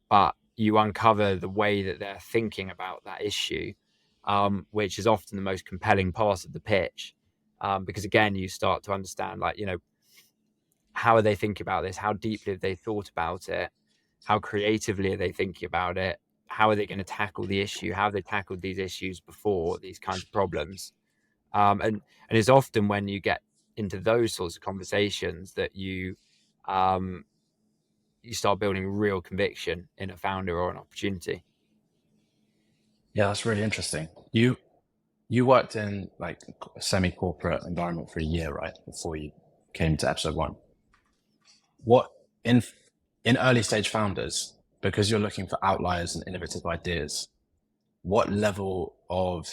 but you uncover the way that they're thinking about that issue, which is often the most compelling part of the pitch. Because again, you start to understand, like, how are they thinking about this? How deeply have they thought about it? How creatively are they thinking about it? How are they going to tackle the issue? How have they tackled these issues before, these kinds of problems? And it's often when you get into those sorts of conversations that um, you start building real conviction in a founder or an opportunity. Yeah, that's really interesting. You worked in like a semi-corporate environment for a year, right? Before you came to episode 1. What in in early stage founders, because you're looking for outliers and innovative ideas, what level of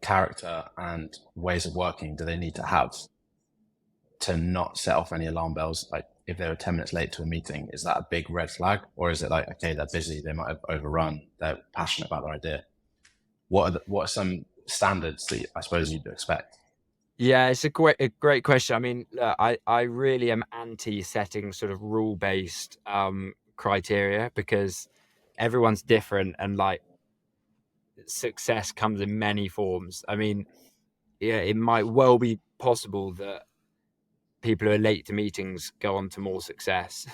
character and ways of working do they need to have to not set off any alarm bells? Like if they were 10 minutes late to a meeting, is that a big red flag? Or is it like, okay, they're busy, they might have overrun, they're passionate about their idea? What are some standards that I suppose you'd expect? Yeah, it's a great question. I mean, look, I really am anti setting sort of rule based criteria, because everyone's different, and like success comes in many forms. I mean, yeah, it might well be possible that people who are late to meetings go on to more success.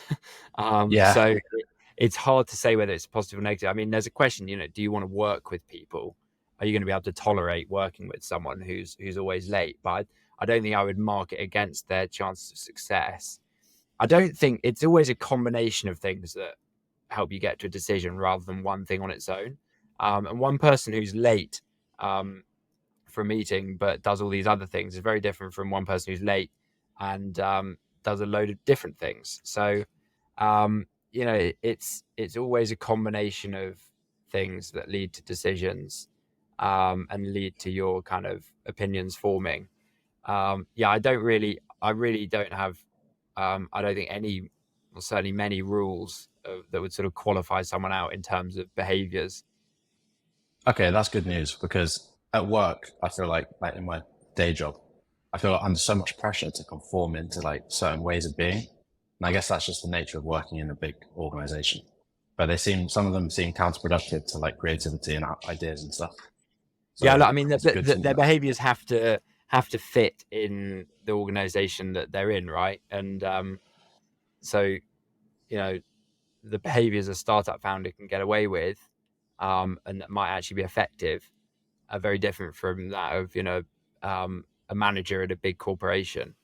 Yeah. So it's hard to say whether it's positive or negative. I mean, there's a question, do you want to work with people? Are you going to be able to tolerate working with someone who's always late? But I don't think I would mark it against their chances of success. I don't think it's always a combination of things that help you get to a decision rather than one thing on its own. And one person who's late for a meeting but does all these other things is very different from one person who's late and does a load of different things. So it's always a combination of things that lead to decisions, and lead to your kind of opinions forming. Yeah, I really don't have, I don't think any, or certainly many rules that would sort of qualify someone out in terms of behaviors. Okay, that's good news because at work, I feel like in my day job, I feel like under so much pressure to conform into like certain ways of being. And I guess that's just the nature of working in a big organization. But some of them seem counterproductive to like creativity and ideas and stuff. Yeah, look, So I mean, it's good to know their that. behaviors have to fit in the organization that they're in, right? And so you know the behaviors a startup founder can get away with, and that might actually be effective, are very different from that of a manager at a big corporation.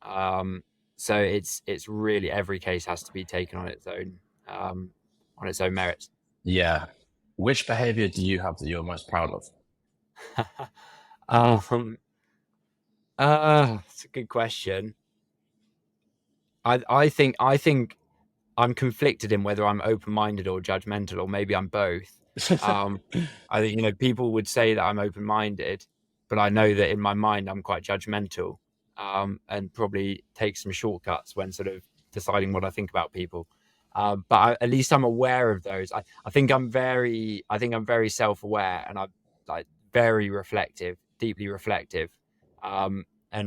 Um, so it's really, every case has to be taken on its own merits. Yeah. Which behavior do you have that you're most proud of? um, it's a good question. I think I'm conflicted in whether I'm open-minded or judgmental, or maybe I'm both. Um, I think people would say that I'm open-minded, but I know that in my mind I'm quite judgmental, and probably take some shortcuts when sort of deciding what I think about people. At least I'm aware of those. I think I'm very self-aware, and I'm like very reflective, deeply reflective, and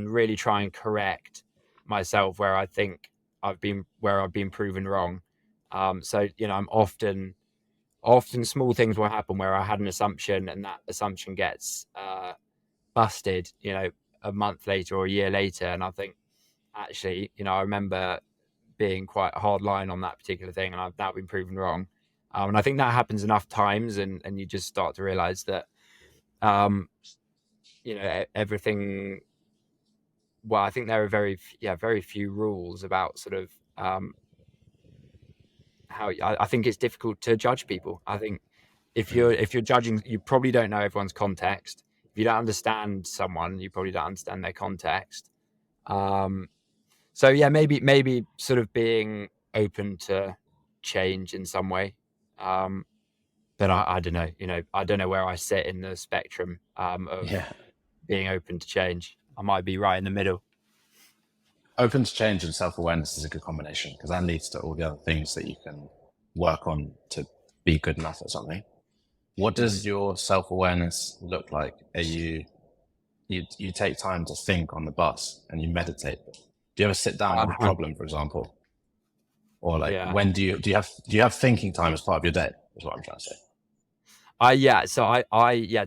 really try and correct myself where I think I've been proven wrong. So I'm often small things will happen where I had an assumption, and that assumption gets busted, a month later or a year later, and I think actually, I remember being quite a hard line on that particular thing, and I've now been proven wrong. And I think that happens enough times, and you just start to realize that um, everything. Well, I think there are very few rules about sort of how I think it's difficult to judge people. I think if you're judging, you probably don't know everyone's context. If you don't understand someone, you probably don't understand their context. Um, so yeah, maybe sort of being open to change in some way. Um, but I don't know. I don't know where I sit in the spectrum of Yeah. being open to change. I might be right in the middle. Open to change and self-awareness is a good combination because that leads to all the other things that you can work on to be good enough at something. What Mm. does your self-awareness look like? You take time to think on the bus and you meditate? Do you ever sit down with a Uh, problem, for example? Or like yeah. when do you have thinking time as part of your day? Is what I'm trying to say. I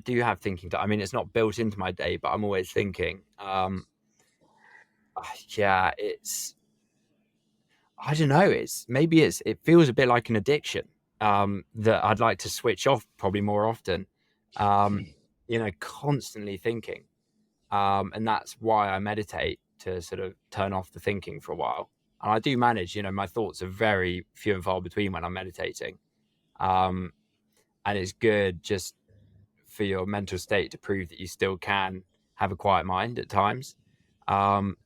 do have thinking time. I mean, it's not built into my day, but I'm always thinking. Yeah, I don't know. It feels a bit like an addiction, that I'd like to switch off probably more often. Um, constantly thinking, and that's why I meditate, to sort of turn off the thinking for a while. And I do manage. My thoughts are very few and far between when I'm meditating, um, and it's good just for your mental state to prove that you still can have a quiet mind at times. Um,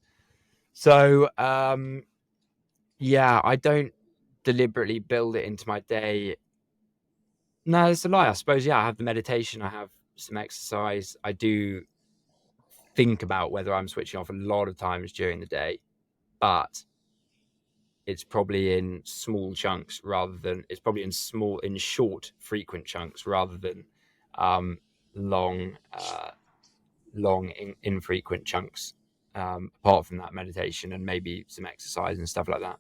so yeah, I don't deliberately build it into my day No, it's a lie. I suppose, yeah, I have the meditation, I have some exercise. I do think about whether I'm switching off a lot of times during the day, but it's probably in small chunks rather than it's probably in short, frequent chunks rather than um, long, infrequent chunks. Apart from that meditation and maybe some exercise and stuff like that.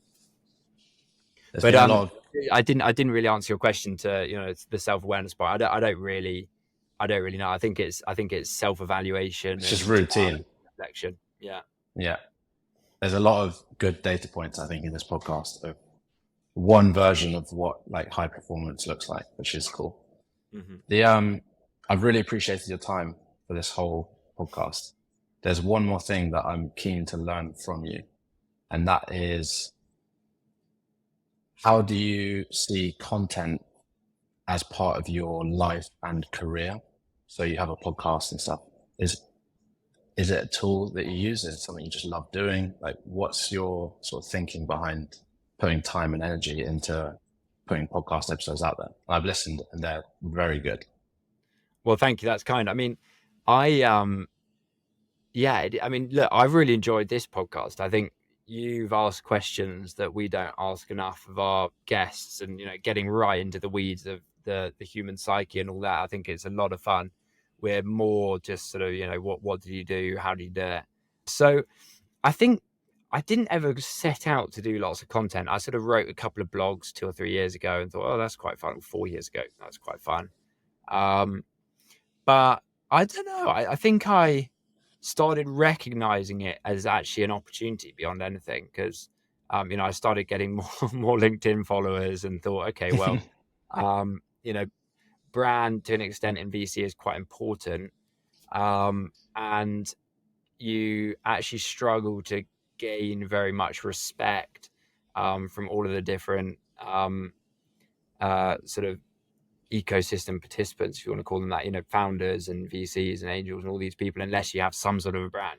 There's But been a lot of, I didn't really answer your question to the self awareness part. I don't really know. I think it's self evaluation it's just and routine. reflection. Yeah. Yeah. There's a lot of good data points, I think, in this podcast of one version of what like high performance looks like, which is cool. Mm-hmm. I've really appreciated your time for this whole podcast. There's one more thing that I'm keen to learn from you, and that is, how do you see content as part of your life and career? So you have a podcast and stuff. Is it a tool that you use? Is it something you just love doing? Like, what's your sort of thinking behind putting time and energy into putting podcast episodes out there? I've listened and they're very good. Well, thank you. That's kind. I mean, I yeah. I mean, look, I've really enjoyed this podcast. I think you've asked questions that we don't ask enough of our guests, and getting right into the weeds of the human psyche and all that. I think it's a lot of fun. We're more just sort of what did you do? How do you do it? So I think I didn't ever set out to do lots of content. I sort of wrote a couple of blogs 2 or 3 years ago and thought, oh, that's quite fun. 4 years ago, that's quite fun. But I don't know. I think I started recognizing it as actually an opportunity beyond anything because, I started getting more LinkedIn followers and thought, okay, well, um, you know, brand to an extent in VC is quite important, and you actually struggle to gain very much respect from all of the different sort of ecosystem participants, if you want to call them that, founders and VCs and angels and all these people, unless you have some sort of a brand,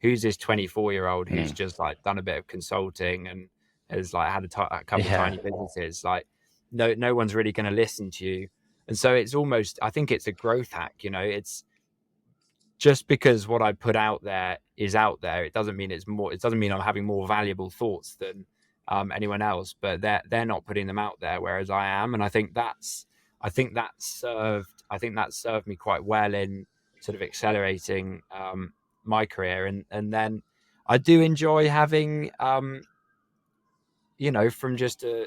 who's this 24-year-old who's Mm. just like done a bit of consulting and has like had a couple of Yeah. tiny businesses. Like, no one's really going to listen to you. And so it's almost, I think it's a growth hack. It's just because what I put out there is out there, it doesn't mean it doesn't mean I'm having more valuable thoughts than anyone else, but they're not putting them out there, whereas I am. And I think that served me quite well in sort of accelerating my career. And then I do enjoy having from just a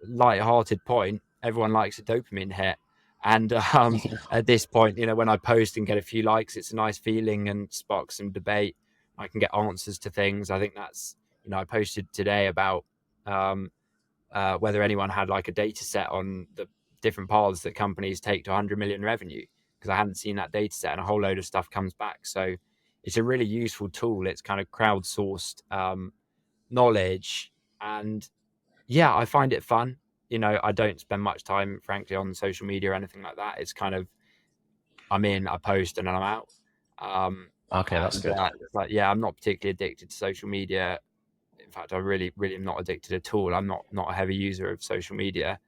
light-hearted point, everyone likes a dopamine hit. And at this point, when I post and get a few likes, it's a nice feeling and sparks some debate. I can get answers to things. I think that's, I posted today about whether anyone had like a data set on the different paths that companies take to 100 million revenue, because I hadn't seen that data set, and a whole load of stuff comes back. So it's a really useful tool. It's kind of crowdsourced knowledge, and yeah, I find it fun. I don't spend much time, frankly, on social media or anything like that. It's kind of, I'm in, I post, and then I'm out. Okay, that's And good. it's like, yeah, I'm not particularly addicted to social media. In fact, I really, really am not addicted at all. I'm not a heavy user of social media,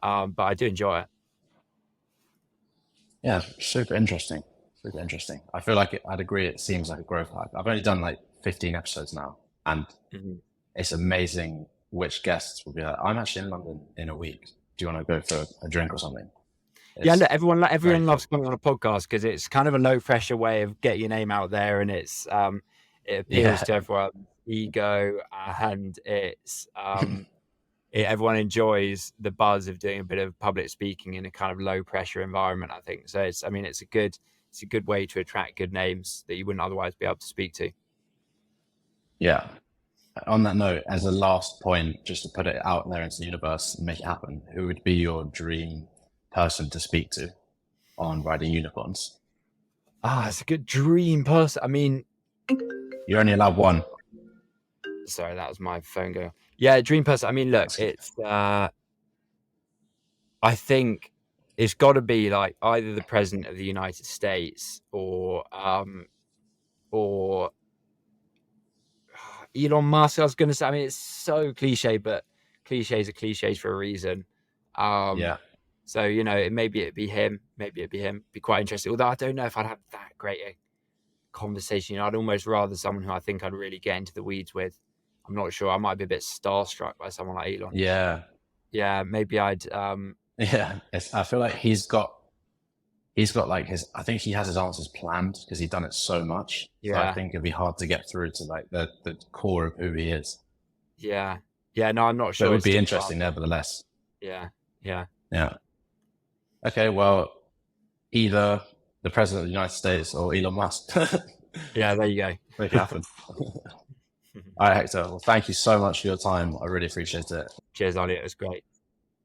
but I do enjoy it. Yeah, super interesting. Super interesting. I feel like I'd agree. It seems like a growth hack. I've only done like 15 episodes now, and Mhm. it's amazing which guests will be like, I'm actually in London in a week. Do you want to go for a drink or something? Yeah, look, It's very everyone loves cool. coming on a podcast because it's kind of a low pressure way of getting your name out there, and it appeals Yeah. to everyone's ego, and everyone enjoys the buzz of doing a bit of public speaking in a kind of low pressure environment, I think. So it's a good way to attract good names that you wouldn't otherwise be able to speak to. Yeah. On that note, as a last point, just to put it out there into the universe and make it happen, who would be your dream person to speak to on riding unicorns? It's a good dream person. I mean, You're only allowed one. sorry, that was my phone going. Yeah, dream person. I mean, look, That's good. it's I think it's got to be like either the president of the United States or Elon Musk. I was going to say. I mean, it's so cliche, but cliches are cliches for a reason. Um, Yeah. So, maybe it'd be him. Maybe it'd be him. Be quite interesting. Although I don't know if I'd have that great a conversation. I'd almost rather someone who I think I'd really get into the weeds with. I'm not sure. I might be a bit starstruck by someone like Elon. Yeah. Yeah, maybe I'd. Yeah. I feel like he's got like I think he has his answers planned because he's done it so much. So I Yeah, think it'd be hard to get through to like the core of who he is. yeah, yeah. No, I'm not But it sure. would It's be too interesting far. nevertheless. Yeah, yeah, Yeah. Okay. Well, either the president of the United States or Elon Musk. yeah. There you go. Make it happen. All right, Hector. Well, thank you so much for your time. I really appreciate it. Cheers, Ollie. It was great.